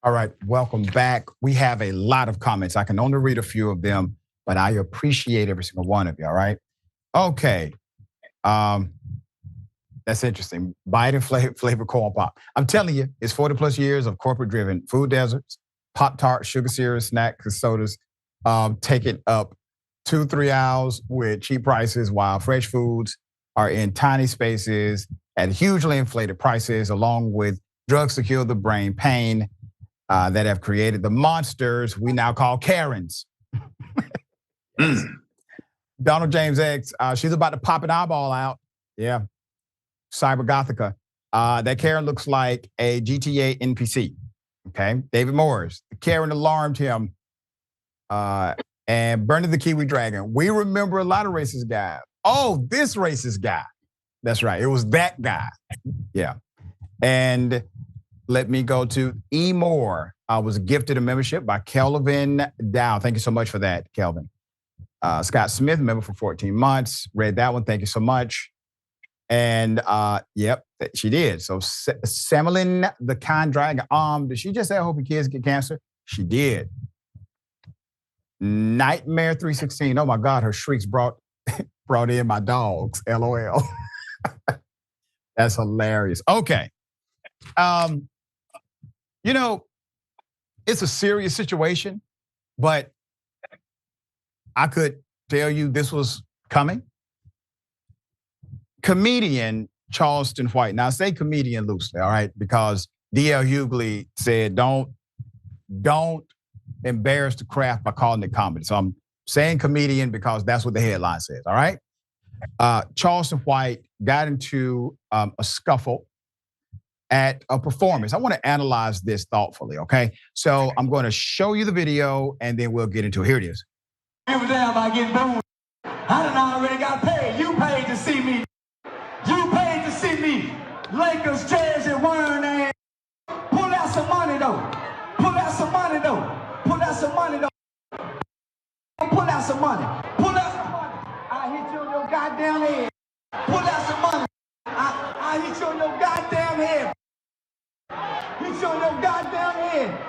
All right, welcome back. We have a lot of comments. I can only read a few of them, but I appreciate every single one of you, all right? Okay. That's interesting. Biden flavor corn pop. I'm telling you, it's 40 plus years of corporate-driven food deserts, Pop-Tarts, sugar cereals, snacks, and sodas, taking up 2-3 hours with cheap prices while fresh foods are in tiny spaces at hugely inflated prices, along with drugs to kill the brain pain that have created the monsters we now call Karens. Donald James X, she's about to pop an eyeball out. Yeah. Cyber Gothica. That Karen looks like a GTA NPC. Okay. David Morris. The Karen alarmed him. And Bernie the Kiwi Dragon. We remember a lot of racist guys. Oh, this racist guy. That's right. It was that guy. Yeah. And let me go to E. Moore. I was gifted a membership by Kelvin Dow. Thank you so much for that, Kelvin. Scott Smith, member for 14 months. Read that one. Thank you so much. And yep, she did. So Samelin the Kind Dragon. Did she just say I hope your kids get cancer? She did. Nightmare 316. Oh my God, her shrieks brought in my dogs. LOL. That's hilarious. Okay. You know, it's a serious situation, but I could tell you this was coming. Comedian Charleston White. Now I say comedian loosely, all right, because D.L. Hughley said don't embarrass the craft by calling it comedy. So I'm saying comedian because that's what the headline says, all right? Charleston White got into a scuffle at a performance. I want to analyze this thoughtfully, okay? So I'm going to show you the video and then we'll get into it. Here it is. Give a damn about getting booed. I done already got paid. You paid to see me. You paid to see me. Lakers jersey wearing ass. Pull out some money though. Pull out some money though. Pull out some money though. Pull out some money. Pull out some money. I hit you on your goddamn head. Pull out some money. I hit you on your goddamn head. Hit you on your goddamn head.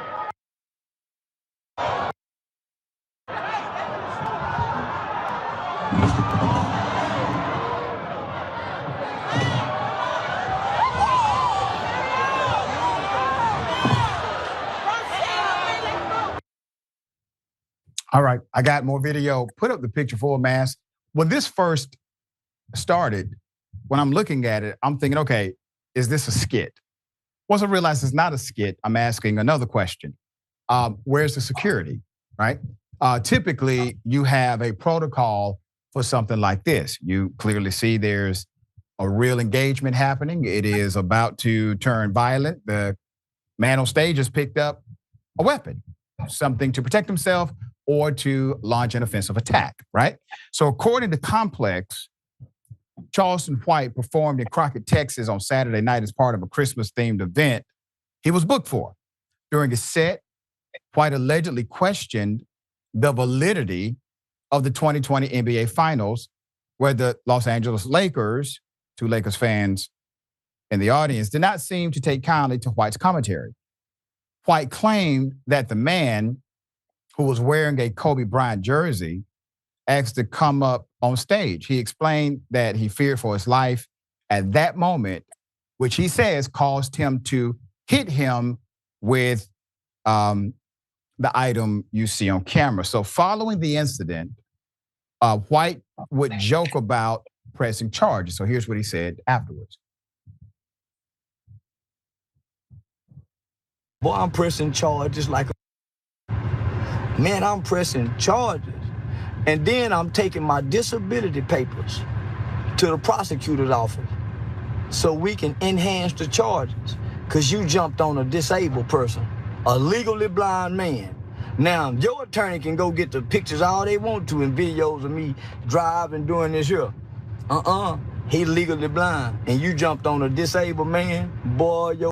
All right, I got more video. Put up the picture for a mask. When this first started, when I'm looking at it, I'm thinking, okay, is this a skit? Once I realize it's not a skit, I'm asking another question. Where's the security, right? Typically, you have a protocol for something like this. You clearly see there's a real engagement happening. It is about to turn violent. The man on stage has picked up a weapon, something to protect himself or to launch an offensive attack, right? So according to Complex, Charleston White performed in Crockett, Texas on Saturday night as part of a Christmas-themed event he was booked for. During his set, White allegedly questioned the validity of the 2020 NBA Finals, where the Los Angeles Lakers, 2 Lakers fans in the audience, did not seem to take kindly to White's commentary. White claimed that the man who was wearing a Kobe Bryant jersey asked to come up on stage. He explained that he feared for his life at that moment, which he says caused him to hit him with the item you see on camera. So following the incident, White would joke about pressing charges. So here's what he said afterwards. Boy, I'm pressing charges like a man, I'm pressing charges. And then I'm taking my disability papers to the prosecutor's office so we can enhance the charges. Because you jumped on a disabled person, a legally blind man. Now, your attorney can go get the pictures all they want to and videos of me driving doing this here. He legally blind. And you jumped on a disabled man, boy, your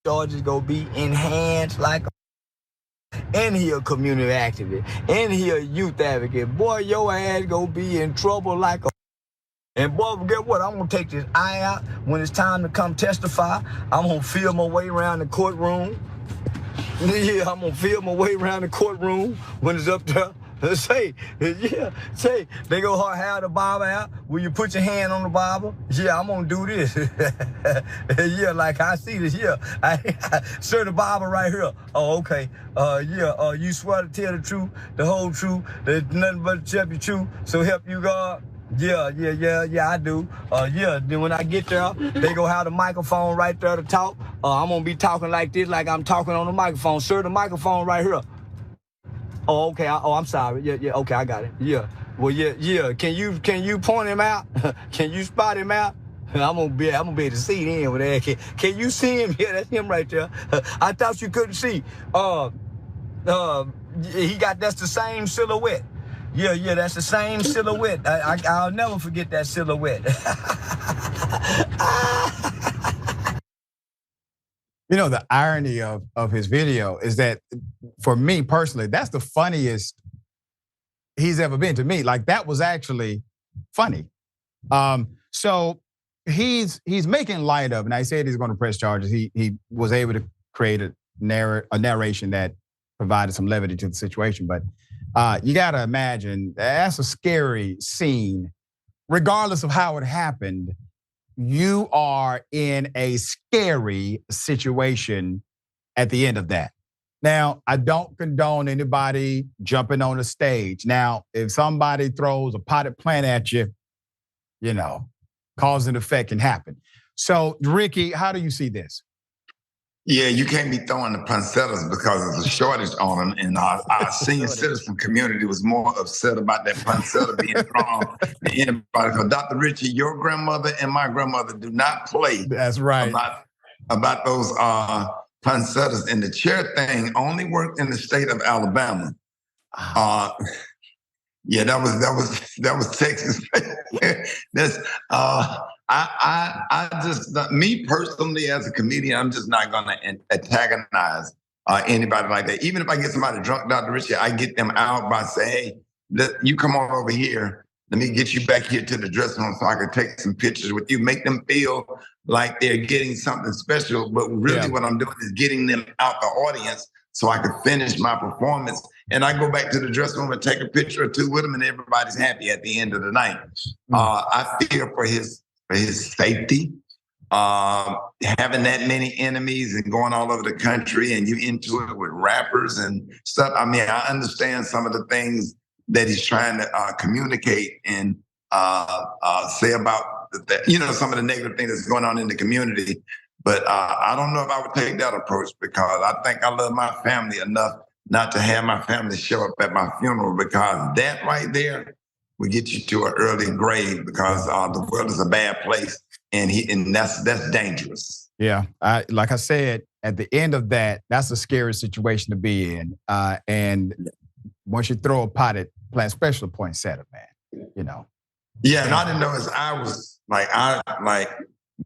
charges gonna be enhanced like a and he a community activist, and he a youth advocate. Boy, your ass gonna be in trouble like a and boy, get what? I'm gonna take this eye out when it's time to come testify. I'm gonna feel my way around the courtroom. Yeah, I'm gonna feel my way around the courtroom when it's up there. Say, they go have the Bible out. Will you put your hand on the Bible? Yeah, I'm gonna do this. Yeah, like I see this. Yeah, sir, the Bible right here. Oh, okay. You swear to tell the truth, the whole truth, there's nothing but to tell you truth. So help you God. Yeah, I do. Then when I get there, they go have the microphone right there to talk. I'm gonna be talking like this, like I'm talking on the microphone. Sir, the microphone right here. Oh, okay. I'm sorry. Yeah. Okay, I got it. Yeah. Well, yeah. Can you point him out? Can you spot him out? I'm gonna be able to see him with that. Can you see him? Yeah, that's him right there. I thought you couldn't see. That's the same silhouette. Yeah, that's the same silhouette. I'll never forget that silhouette. You know, the irony of his video is that, for me personally, that's the funniest he's ever been to me. Like, that was actually funny. So he's making light of, and I said he's going to press charges. He was able to create a narration that provided some levity to the situation. But you got to imagine, that's a scary scene. Regardless of how it happened, you are in a scary situation at the end of that. Now, I don't condone anybody jumping on a stage. Now, if somebody throws a potted plant at you, you know, cause and effect can happen. So, Rickey, how do you see this? Yeah, you can't be throwing the poinsettias because there's a shortage on them. And our senior citizen community was more upset about that poinsettia being thrown than anybody. Because Dr. Rickey, your grandmother and my grandmother do not play. That's right. About those poinsettias. And the chair thing only worked in the state of Alabama. Yeah, that was Texas. That's I just, me personally as a comedian, I'm just not gonna antagonize anybody like that. Even if I get somebody drunk, Dr. Rickey, I get them out by saying, hey, you come on over here. Let me get you back here to the dressing room so I can take some pictures with you. Make them feel like they're getting something special. But really what I'm doing is getting them out the audience so I can finish my performance. And I go back to the dressing room and take a picture or two with them, and everybody's happy at the end of the night. I fear for his safety, having that many enemies and going all over the country, and you into it with rappers and stuff. I mean, I understand some of the things that he's trying to communicate and say about some of the negative things that's going on in the community. But I don't know if I would take that approach, because I think I love my family enough not to have my family show up at my funeral, because that right there will get you to an early grave, because the world is a bad place, and that's dangerous. Yeah, like I said, at the end of that, that's a scary situation to be in. And once you throw a potted plant, special poinsettia, man, you know. Yeah, and I didn't know his eye was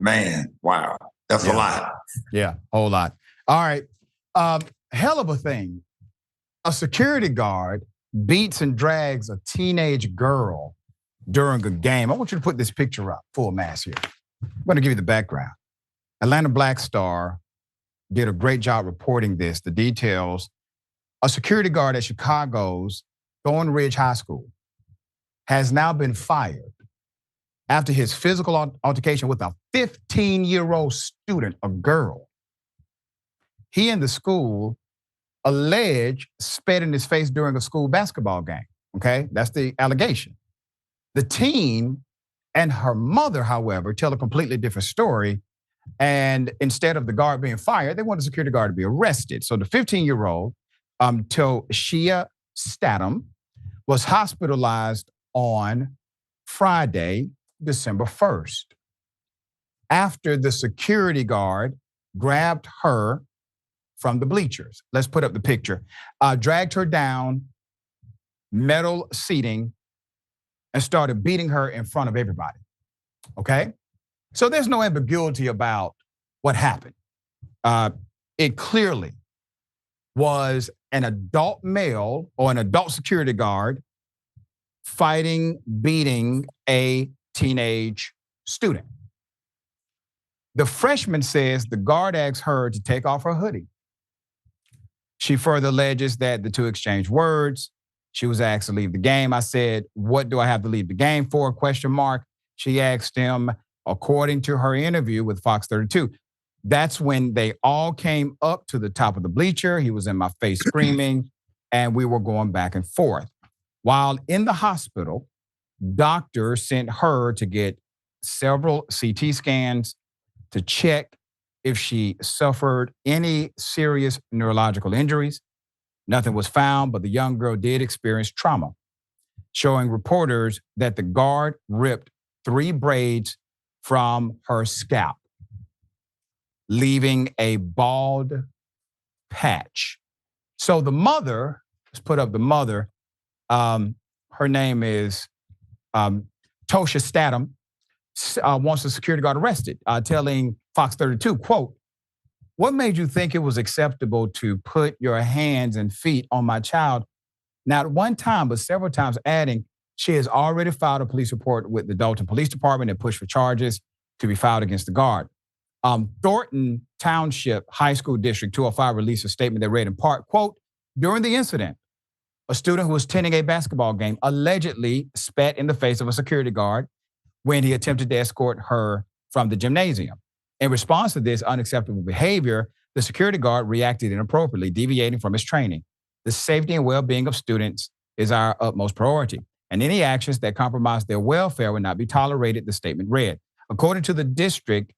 man, wow, that's a lot. Yeah, whole lot. All right, hell of a thing. A security guard beats and drags a teenage girl during a game. I want you to put this picture up, full mass here. I'm going to give you the background. Atlanta Black Star did a great job reporting this, the details. A security guard at Chicago's Thorn Ridge High School has now been fired after his physical altercation with a 15-year-old student, a girl. He and the school alleged spit in his face during a school basketball game, okay? That's the allegation. The teen and her mother, however, tell a completely different story. And instead of the guard being fired, they want the security guard to be arrested. So the 15-year-old, Toshia Statham, was hospitalized on Friday, December 1st, after the security guard grabbed her from the bleachers. Let's put up the picture. Dragged her down metal seating and started beating her in front of everybody. Okay? So there's no ambiguity about what happened. It clearly was an adult male or an adult security guard fighting, beating a teenage student. The freshman says the guard asked her to take off her hoodie. She further alleges that the two exchanged words. She was asked to leave the game. I said, what do I have to leave the game for? ? She asked him, according to her interview with Fox 32. That's when they all came up to the top of the bleacher. He was in my face screaming, and we were going back and forth. While in the hospital, doctors sent her to get several CT scans to check if she suffered any serious neurological injuries. Nothing was found, but the young girl did experience trauma, showing reporters that the guard ripped 3 braids from her scalp, leaving a bald patch. So the mother, let's put up the mother. Her name is Tosha Statham, wants the security guard arrested, telling Fox 32, quote, what made you think it was acceptable to put your hands and feet on my child? Not one time, but several times, adding, she has already filed a police report with the Dalton Police Department and pushed for charges to be filed against the guard. Thornton Township High School District 205 released a statement that read in part, quote, during the incident, a student who was attending a basketball game allegedly spat in the face of a security guard when he attempted to escort her from the gymnasium. In response to this unacceptable behavior, the security guard reacted inappropriately, deviating from his training. The safety and well-being of students is our utmost priority, and any actions that compromise their welfare will not be tolerated, the statement read. According to the district,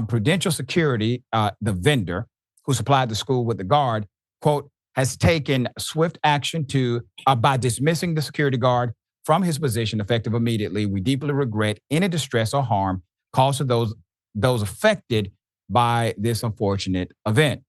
Prudential Security, the vendor who supplied the school with the guard, quote, has taken swift action by dismissing the security guard from his position effective immediately. We deeply regret any distress or harm caused to those affected by this unfortunate event.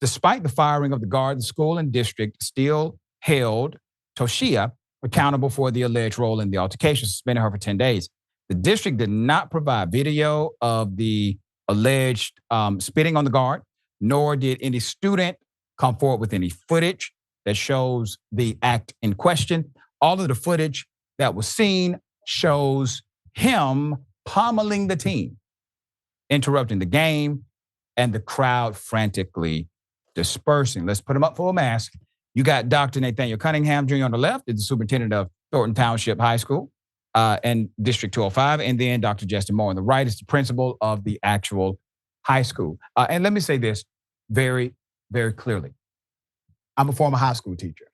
Despite the firing of the guard, the school and district still held Toshia accountable for the alleged role in the altercation, suspending her for 10 days. The district did not provide video of the alleged spitting on the guard, nor did any student come forward with any footage that shows the act in question. All of the footage that was seen shows him pummeling the team, interrupting the game, and the crowd frantically dispersing. Let's put him up for a mask. You got Dr. Nathaniel Cunningham Jr. on the left, is the superintendent of Thornton Township High School and District 205. And then Dr. Justin Moore on the right is the principal of the actual high school. And let me say this very, very clearly. I'm a former high school teacher.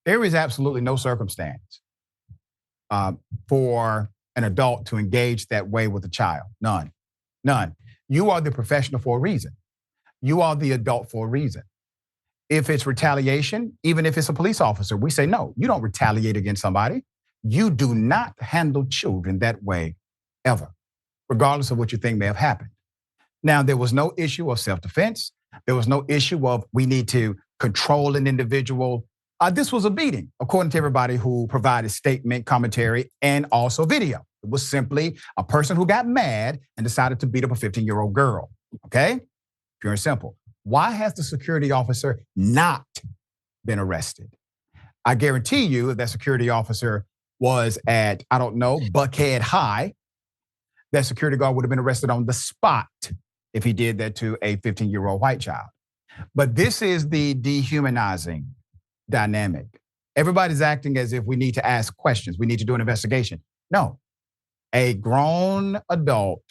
There is absolutely no circumstance for an adult to engage that way with a child. None. You are the professional for a reason. You are the adult for a reason. If it's retaliation, even if it's a police officer, we say, no, you don't retaliate against somebody. You do not handle children that way ever, regardless of what you think may have happened. Now, there was no issue of self-defense. There was no issue of we need to control an individual. This was a beating, according to everybody who provided statement, commentary, and also video. It was simply a person who got mad and decided to beat up a 15-year-old girl, okay? Pure and simple. Why has the security officer not been arrested? I guarantee you if that security officer was at, I don't know, Buckhead High, that security guard would have been arrested on the spot if he did that to a 15-year-old white child. But this is the dehumanizing dynamic. Everybody's acting as if we need to ask questions. We need to do an investigation. No. A grown adult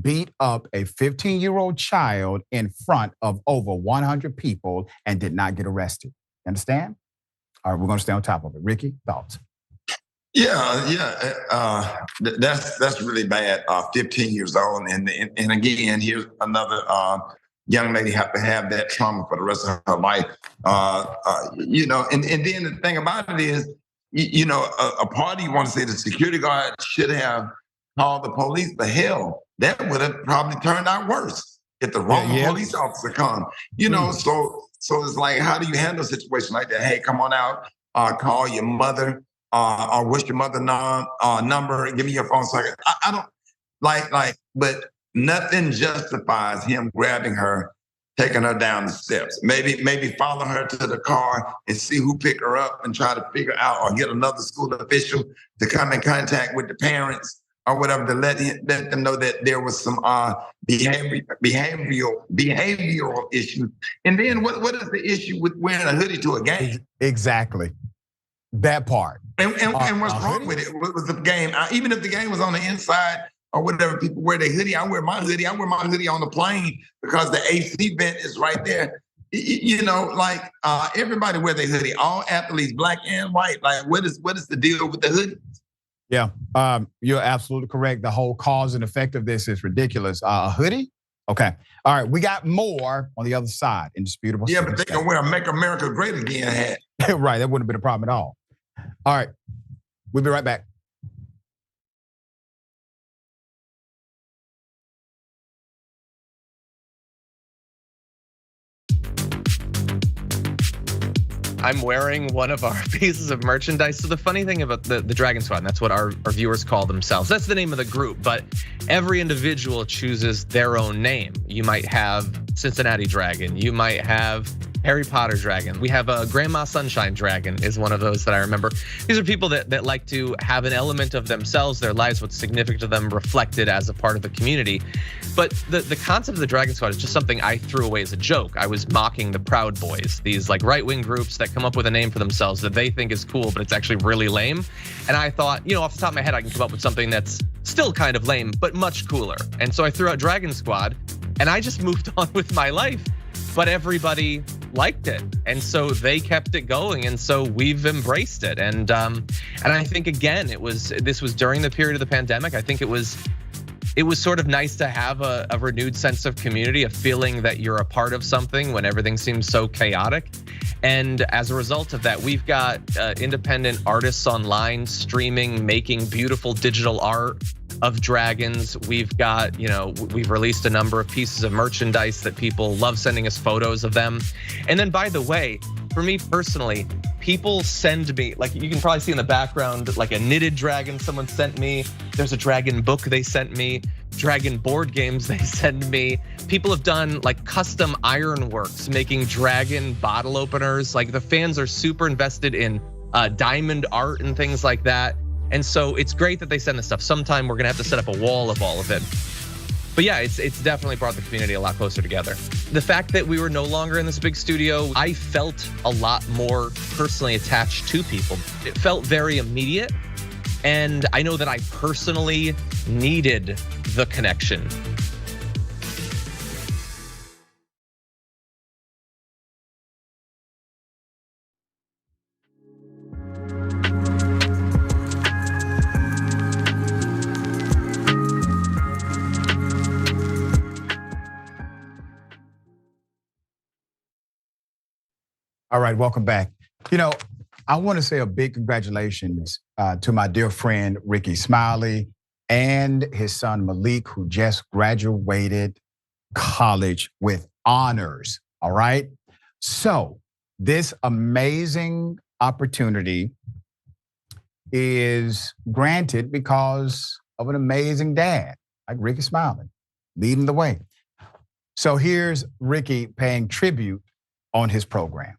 beat up a 15-year-old child in front of over 100 people and did not get arrested. You understand? All right, we're going to stay on top of it. Ricky, thoughts? Yeah. That's really bad. 15 years old, and again, here's another young lady have to have that trauma for the rest of her life. And then the thing about it is, a party want to say the security guard should have called the police, but hell, that would have probably turned out worse if the wrong police officer come. So it's like, how do you handle a situation like that? Hey, come on out, call your mother, or what's your mother number? Give me your phone so I don't like, but nothing justifies him grabbing her, taking her down the steps. Maybe follow her to the car and see who picked her up and try to figure out, or get another school official to come in contact with the parents. or whatever to let them know that there was some behavioral issues. And then what is the issue with wearing a hoodie to a game? Exactly. That part. And what's wrong with it? With the game? Even if the game was on the inside or whatever, people wear their hoodie. I wear my hoodie. I wear my hoodie on the plane because the AC vent is right there. Everybody wear their hoodie. All athletes, black and white. Like, what is the deal with the hoodie? Yeah, you're absolutely correct. The whole cause and effect of this is ridiculous. A hoodie? Okay. All right, we got more on the other side. Indisputable. Yeah, but they can wear a Make America Great Again hat. Right, that wouldn't have been a problem at all. All right, we'll be right back. I'm wearing one of our pieces of merchandise. So the funny thing about the Dragon Squad, and that's what our viewers call themselves. That's the name of the group, but every individual chooses their own name. You might have Cincinnati Dragon. You might have Harry Potter Dragon. We have a Grandma Sunshine Dragon is one of those that I remember. These are people that like to have an element of themselves, their lives, what's significant to them reflected as a part of the community. But the concept of the Dragon Squad is just something I threw away as a joke. I was mocking the Proud Boys, these like right-wing groups that come up with a name for themselves that they think is cool, but it's actually really lame. And I thought, off the top of my head, I can come up with something that's still kind of lame, but much cooler. And so I threw out Dragon Squad, and I just moved on with my life. But everybody liked it, and so they kept it going, and so we've embraced it. And I think again, this was during the period of the pandemic. I think it was sort of nice to have a renewed sense of community, a feeling that you're a part of something when everything seems so chaotic. And as a result of that, we've got independent artists online streaming, making beautiful digital art of dragons. We've got, we've released a number of pieces of merchandise that people love sending us photos of them. And then, by the way, for me personally, people send me, like you can probably see in the background, like a knitted dragon someone sent me. There's a dragon book they sent me, dragon board games they send me. People have done like custom ironworks, making dragon bottle openers. Like the fans are super invested in diamond art and things like that. And so it's great that they send this stuff. Sometime we're gonna have to set up a wall of all of it. But yeah, it's definitely brought the community a lot closer together. The fact that we were no longer in this big studio, I felt a lot more personally attached to people. It felt very immediate. And I know that I personally needed the connection. All right, welcome back. I want to say a big congratulations to my dear friend Rickey Smiley and his son Malik, who just graduated college with honors. All right. So this amazing opportunity is granted because of an amazing dad like Rickey Smiley, leading the way. So here's Rickey paying tribute on his program.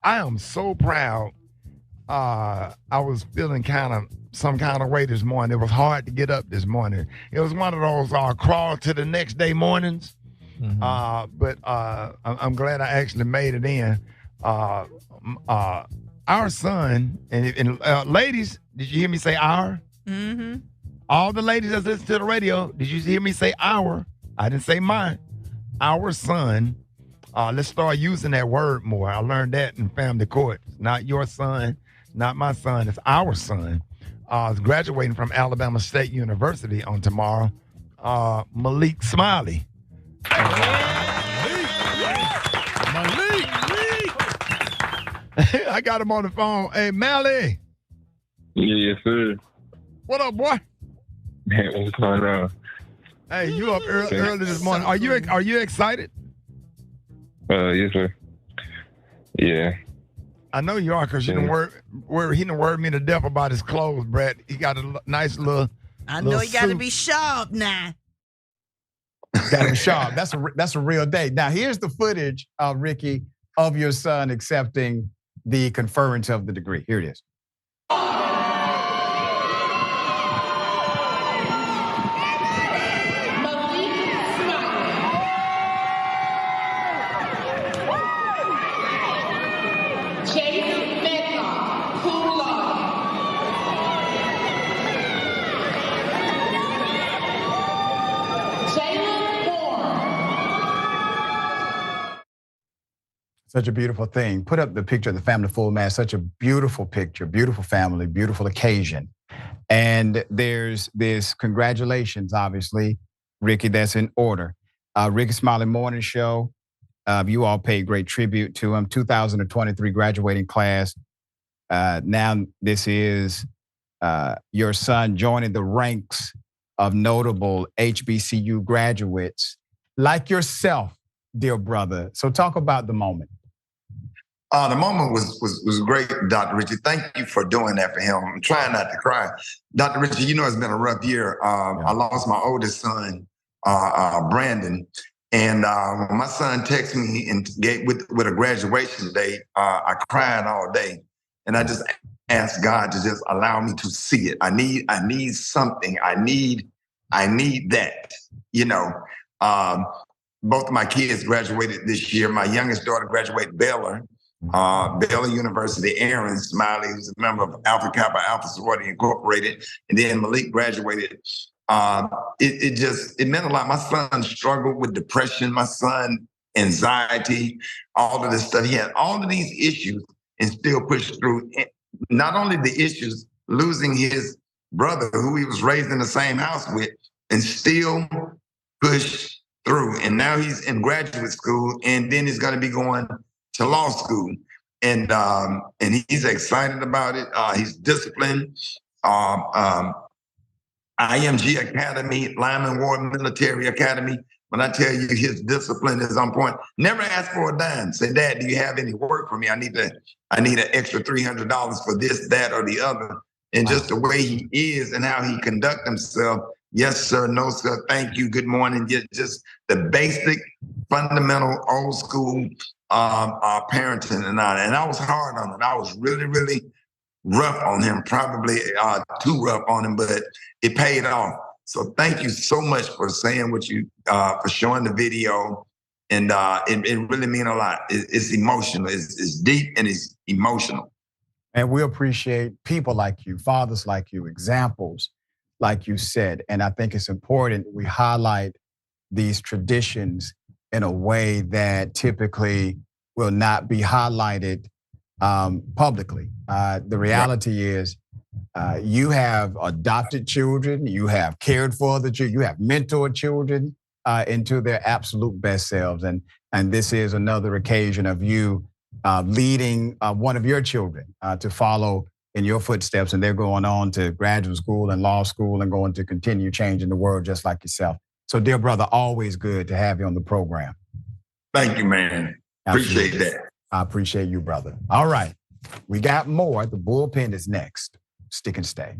I am so proud. I was feeling some kind of way this morning. It was hard to get up this morning. It was one of those crawl to the next day mornings. Mm-hmm. But I'm glad I actually made it in. Our son, and ladies, did you hear me say our? Mm-hmm. All the ladies that listen to the radio, did you hear me say our? I didn't say mine. Our son. Let's start using that word more. I learned that in family court. It's not your son, not my son. It's our son. Is graduating from Alabama State University on tomorrow. Malik Smiley. Malik. I got him on the phone. Hey, Malik. Yes, sir. What up, boy? Man, what's going on? Hey, you up early this morning? Are you excited? Yes, sir. Yeah. I know you are, because he done worried me to death about his clothes, Brett. He got a nice little. I know he got to be sharp now. Got to be sharp. That's a real day. Now here's the footage, Rickey, of your son accepting the conference of the degree. Here it is. Such a beautiful thing. Put up the picture of the family full mass. Such a beautiful picture, beautiful family, beautiful occasion. And there's this congratulations, obviously, Rickey, that's in order. Rickey Smiley Morning Show. You all paid great tribute to him. 2023 graduating class. Now this is your son joining the ranks of notable HBCU graduates like yourself, dear brother. So talk about the moment. The moment was great, Dr. Richie. Thank you for doing that for him. I'm trying not to cry. Dr. Richie, you know it's been a rough year. I lost my oldest son, Brandon. And when my son texted me and with a graduation date, I cried all day. And I just asked God to just allow me to see it. I need something. I need that, you know. Both of my kids graduated this year. My youngest daughter graduated Baylor University. Aaron Smiley, who's a member of Alpha Kappa Alpha Sorority Incorporated, and then Malik graduated. It meant a lot. My son struggled with depression. My son, anxiety, all of this stuff. He had all of these issues and still pushed through. Not only the issues, losing his brother, who he was raised in the same house with, and still pushed through. And now he's in graduate school, and then he's going to be going to law school. And he's excited about it. He's disciplined. IMG Academy, Lyman Ward Military Academy. When I tell you his discipline is on point, never ask for a dime. Say, Dad, do you have any work for me? I need an extra $300 for this, that, or the other. And just the way he is and how he conducts himself. Yes, sir. No, sir. Thank you. Good morning. Just the basic, fundamental, old school parenting and all that. And I was hard on him. I was really, really rough on him, probably too rough on him, but it paid off. So thank you so much for saying what you, for showing the video. And it really means a lot. It's emotional. It's deep and it's emotional. And we appreciate people like you, fathers like you, examples like you said. And I think it's important we highlight these traditions in a way that typically will not be highlighted publicly. The reality is you have adopted children, you have cared for the children, you have mentored children into their absolute best selves. And this is another occasion of you leading one of your children to follow in your footsteps, and they're going on to graduate school and law school and going to continue changing the world just like yourself. So, dear brother, always good to have you on the program. Thank you, man. Absolutely. Appreciate that. I appreciate you, brother. All right, we got more. The bullpen is next. Stick and stay.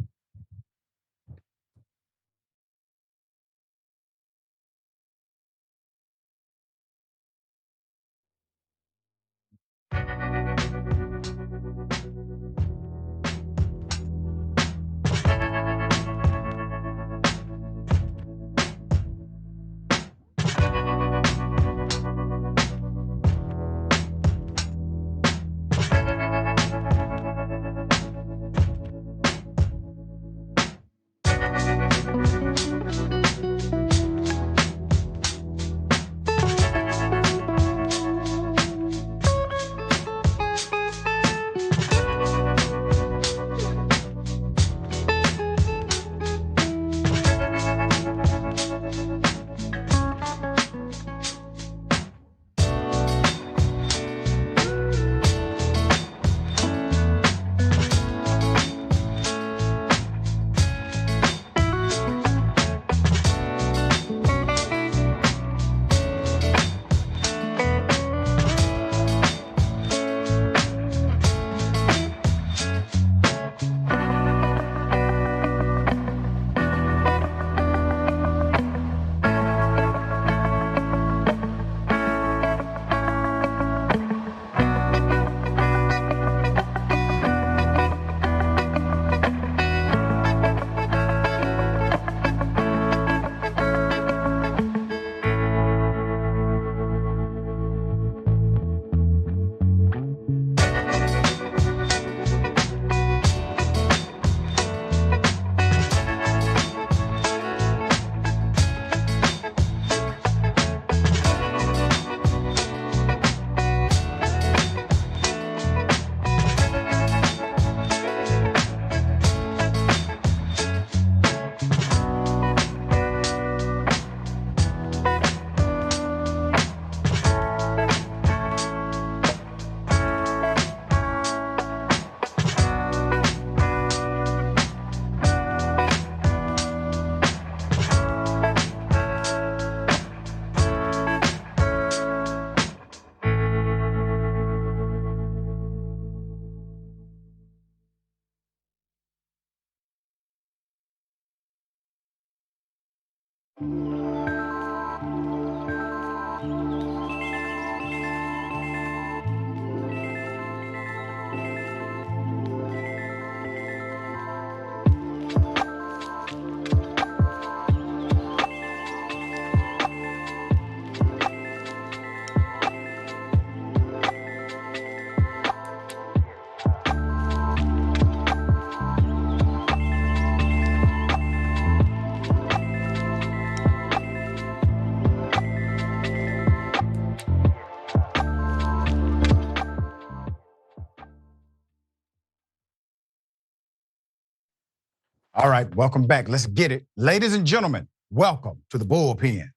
All right, welcome back. Let's get it. Ladies and gentlemen, welcome to the Bullpen.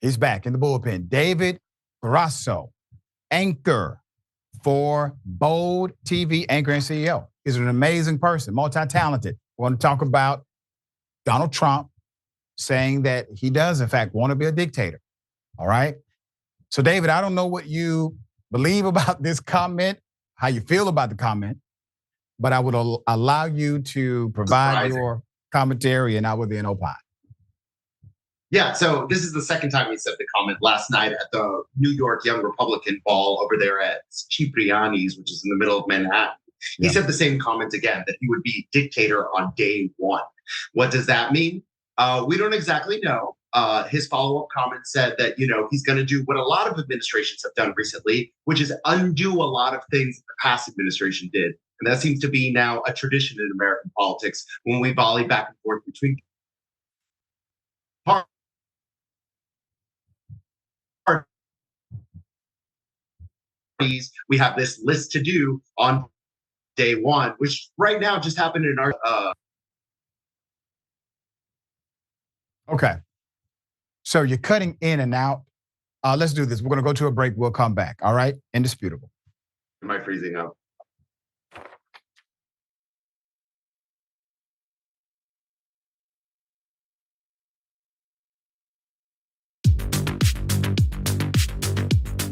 He's back in the Bullpen. David Grasso, anchor for Bold TV, anchor and CEO. He's an amazing person, multi-talented. We want to talk about Donald Trump saying that he does, in fact, want to be a dictator. All right? So, David, I don't know what you believe about this comment, how you feel about the comment, but I would allow you to provide your commentary and I will then opine. Yeah, so this is the second time he said the comment last night at the New York Young Republican Ball over there at Cipriani's, which is in the middle of Manhattan. He said the same comment again, that he would be dictator on day one. What does that mean? We don't exactly know. His follow-up comment said that, he's going to do what a lot of administrations have done recently, which is undo a lot of things that the past administration did. And that seems to be now a tradition in American politics when we volley back and forth between parties. We have this list to do on day one, which right now just happened in our... Okay. So you're cutting in and out. Let's do this. We're going to go to a break. We'll come back. All right? Indisputable. Am I freezing up?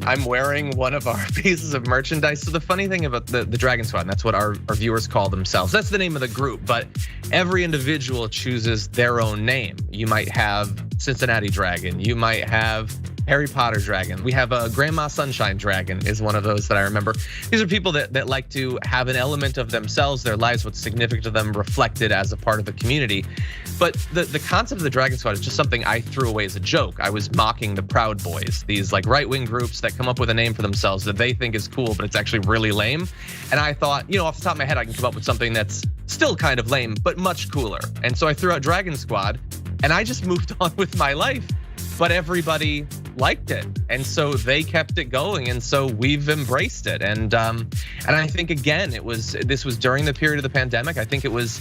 I'm wearing one of our pieces of merchandise. So the funny thing about the Dragon Squad, and that's what our viewers call themselves. That's the name of the group, but every individual chooses their own name. You might have Cincinnati Dragon. You might have Harry Potter Dragon. We have a Grandma Sunshine Dragon is one of those that I remember. These are people that like to have an element of themselves, their lives, what's significant to them reflected as a part of the community. But the concept of the Dragon Squad is just something I threw away as a joke. I was mocking the Proud Boys, these like right-wing groups that come up with a name for themselves that they think is cool, but it's actually really lame. And I thought, off the top of my head, I can come up with something that's still kind of lame, but much cooler. And so I threw out Dragon Squad and I just moved on with my life. But everybody liked it, and so they kept it going, and so we've embraced it. And I think again, this was during the period of the pandemic. I think it was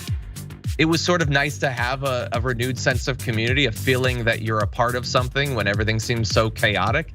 sort of nice to have a renewed sense of community, a feeling that you're a part of something when everything seems so chaotic.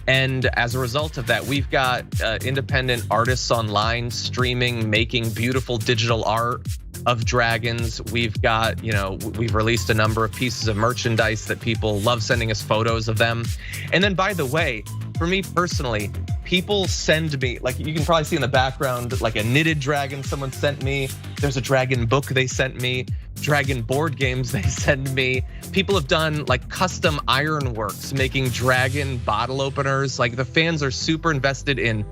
And as a result of that, we've got independent artists online streaming, making beautiful digital art of dragons. We've got, we've released a number of pieces of merchandise that people love sending us photos of them. And then, by the way, for me personally, people send me, like you can probably see in the background, like a knitted dragon someone sent me. There's a dragon book they sent me, dragon board games they send me. People have done like custom ironworks, making dragon bottle openers. Like the fans are super invested in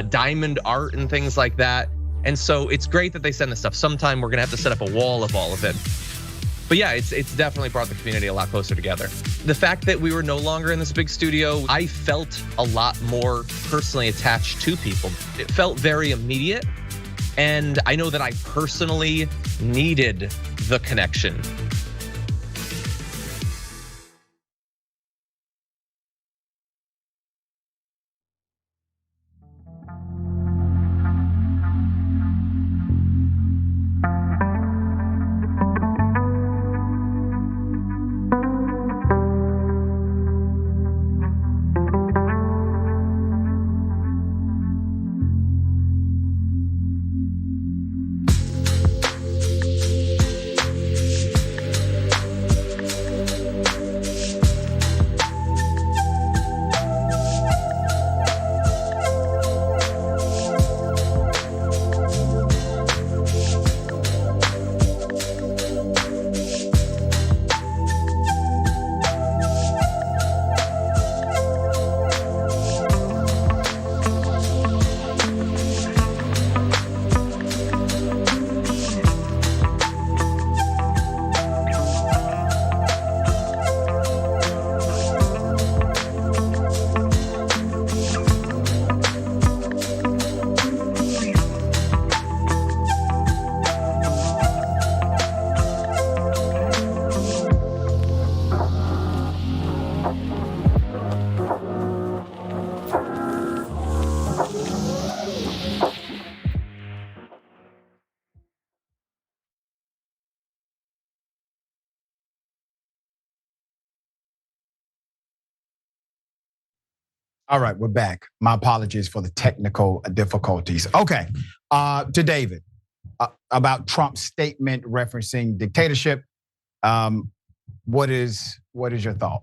diamond art and things like that. And so it's great that they send this stuff. Sometime we're gonna have to set up a wall of all of it. But yeah, it's definitely brought the community a lot closer together. The fact that we were no longer in this big studio, I felt a lot more personally attached to people. It felt very immediate. And I know that I personally needed the connection. All right, we're back. My apologies for the technical difficulties. Okay, to David, about Trump's statement referencing dictatorship. What is your thought?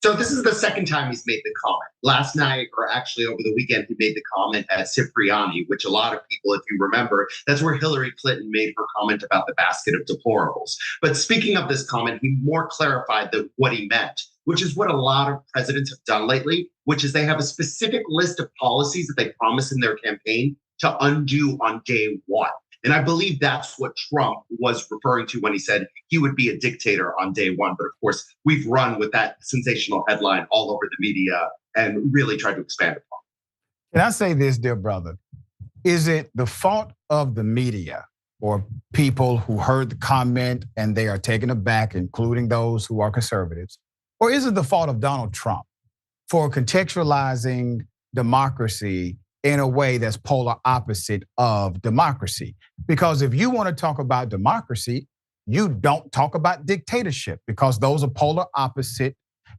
So this is the second time he's made the comment. Last night, or actually over the weekend, he made the comment at Cipriani, which a lot of people, if you remember, that's where Hillary Clinton made her comment about the basket of deplorables. But speaking of this comment, he more clarified what he meant, which is what a lot of presidents have done lately, which is they have a specific list of policies that they promise in their campaign to undo on day one. And I believe that's what Trump was referring to when he said he would be a dictator on day one. But of course, we've run with that sensational headline all over the media and really tried to expand upon it. Can I say this, dear brother? Is it the fault of the media or people who heard the comment and they are taken aback, including those who are conservatives? Or is it the fault of Donald Trump for contextualizing democracy in a way that's polar opposite of democracy? Because if you want to talk about democracy, you don't talk about dictatorship, because those are polar opposite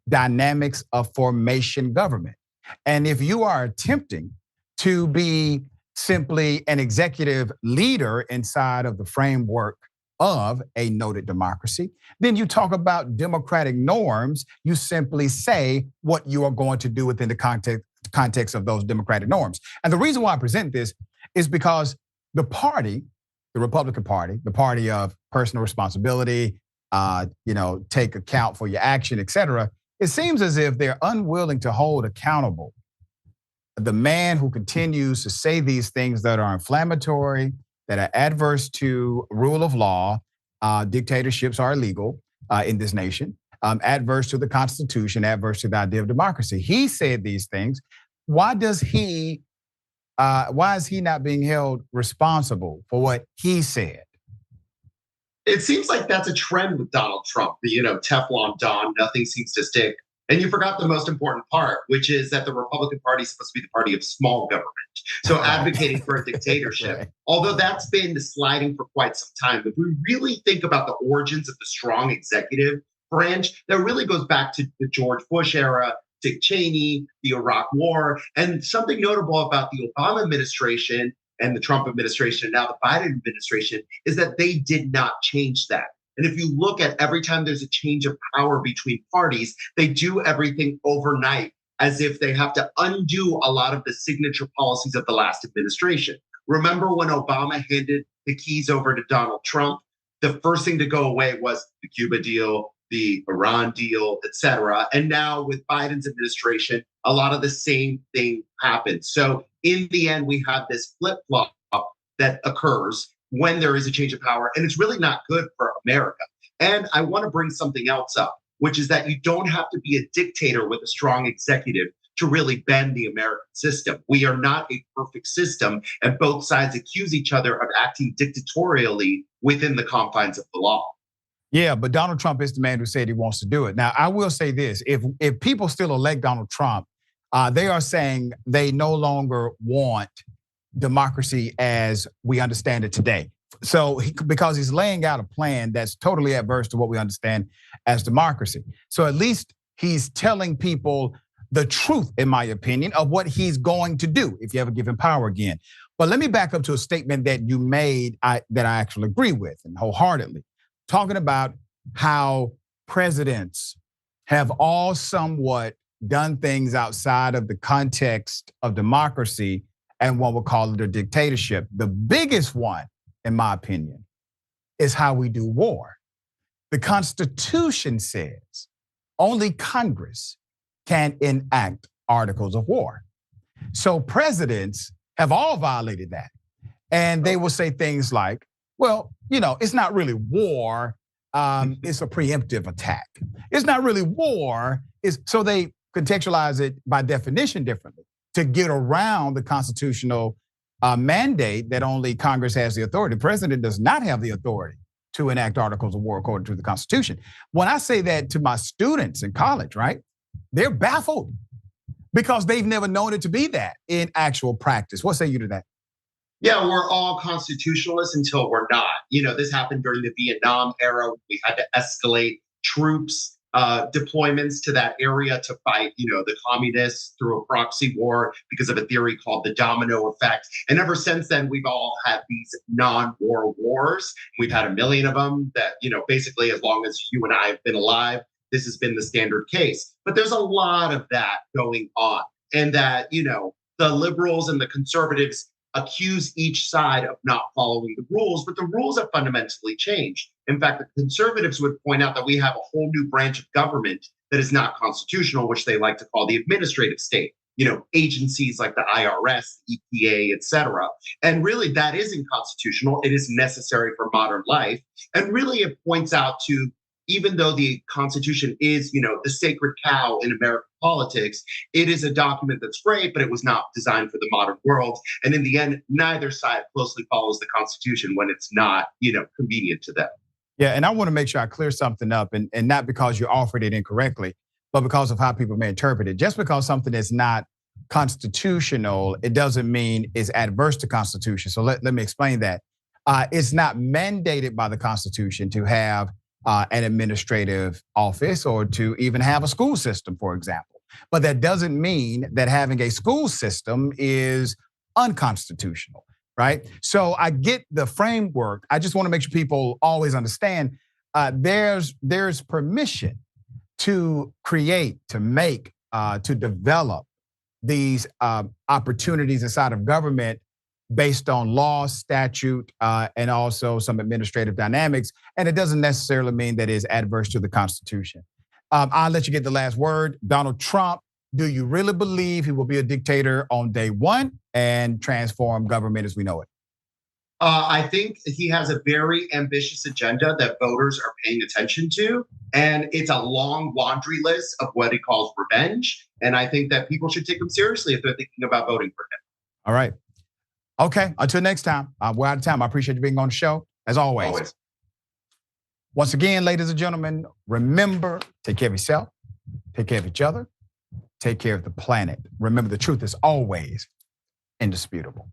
dynamics of formation government. And if you are attempting to be simply an executive leader inside of the framework of a noted democracy, then you talk about democratic norms. You simply say what you are going to do within the context of those democratic norms. And the reason why I present this is because the party, the Republican Party, the party of personal responsibility, take account for your action, et cetera, it seems as if they're unwilling to hold accountable the man who continues to say these things that are inflammatory, that are adverse to rule of law. Dictatorships are illegal in this nation. Adverse to the Constitution, adverse to the idea of democracy. He said these things. Why is he not being held responsible for what he said? It seems like that's a trend with Donald Trump. Teflon Don, nothing seems to stick. And you forgot the most important part, which is that the Republican Party is supposed to be the party of small government. So advocating for a dictatorship, right. Although that's been sliding for quite some time. If we really think about the origins of the strong executive branch, that really goes back to the George Bush era, Dick Cheney, the Iraq War. And something notable about the Obama administration and the Trump administration, and now the Biden administration, is that they did not change that. And if you look at every time there's a change of power between parties, they do everything overnight as if they have to undo a lot of the signature policies of the last administration. Remember when Obama handed the keys over to Donald Trump? The first thing to go away was the Cuba deal, the Iran deal, et cetera. And now with Biden's administration, a lot of the same thing happens. So in the end, we have this flip-flop that occurs when there is a change of power, and it's really not good for America. And I want to bring something else up, which is that you don't have to be a dictator with a strong executive to really bend the American system. We are not a perfect system, and both sides accuse each other of acting dictatorially within the confines of the law. Yeah, but Donald Trump is the man who said he wants to do it. Now, I will say this, if people still elect Donald Trump, they are saying they no longer want democracy as we understand it today. So because he's laying out a plan that's totally adverse to what we understand as democracy. So at least he's telling people the truth, in my opinion, of what he's going to do if you ever give him power again. But let me back up to a statement that you made that I actually agree with and wholeheartedly, talking about how presidents have all somewhat done things outside of the context of democracy, and one would call it a dictatorship. The biggest one, in my opinion, is how we do war. The Constitution says only Congress can enact articles of war. So presidents have all violated that. And they will say things like, well, it's not really war, it's a preemptive attack. It's not really war, so they contextualize it by definition differently to get around the constitutional mandate that only Congress has the authority. The president does not have the authority to enact articles of war according to the Constitution. When I say that to my students in college, right, they're baffled because they've never known it to be that in actual practice. What say you to that? Yeah, we're all constitutionalists until we're not. This happened during the Vietnam era. We had to escalate troops deployments to that area to fight, the communists through a proxy war because of a theory called the domino effect. And ever since then, we've all had these non-war wars. We've had a million of them that, basically as long as you and I have been alive, this has been the standard case. But there's a lot of that going on. And that, the liberals and the conservatives accuse each side of not following the rules, but the rules have fundamentally changed. In fact, the conservatives would point out that we have a whole new branch of government that is not constitutional, which they like to call the administrative state. Agencies like the IRS, EPA, et cetera. And really, that isn't constitutional. It is necessary for modern life. And really, it points out to, even though the Constitution is, the sacred cow in American politics, it is a document that's great, but it was not designed for the modern world. And in the end, neither side closely follows the Constitution when it's not, convenient to them. Yeah, and I want to make sure I clear something up, and not because you offered it incorrectly, but because of how people may interpret it. Just because something is not constitutional, it doesn't mean it's adverse to Constitution. So let me explain that. It's not mandated by the Constitution to have an administrative office or to even have a school system, for example. But that doesn't mean that having a school system is unconstitutional, right? So I get the framework. I just want to make sure people always understand there's permission to create, to make, to develop these opportunities inside of government based on law, statute, and also some administrative dynamics. And it doesn't necessarily mean that it's adverse to the Constitution. I'll let you get the last word. Donald Trump, do you really believe he will be a dictator on day one and transform government as we know it? I think he has a very ambitious agenda that voters are paying attention to. And it's a long laundry list of what he calls revenge. And I think that people should take him seriously if they're thinking about voting for him. All right. Okay, until next time, we're out of time. I appreciate you being on the show, as always. Once again, ladies and gentlemen, remember, take care of yourself, take care of each other, take care of the planet. Remember, the truth is always indisputable.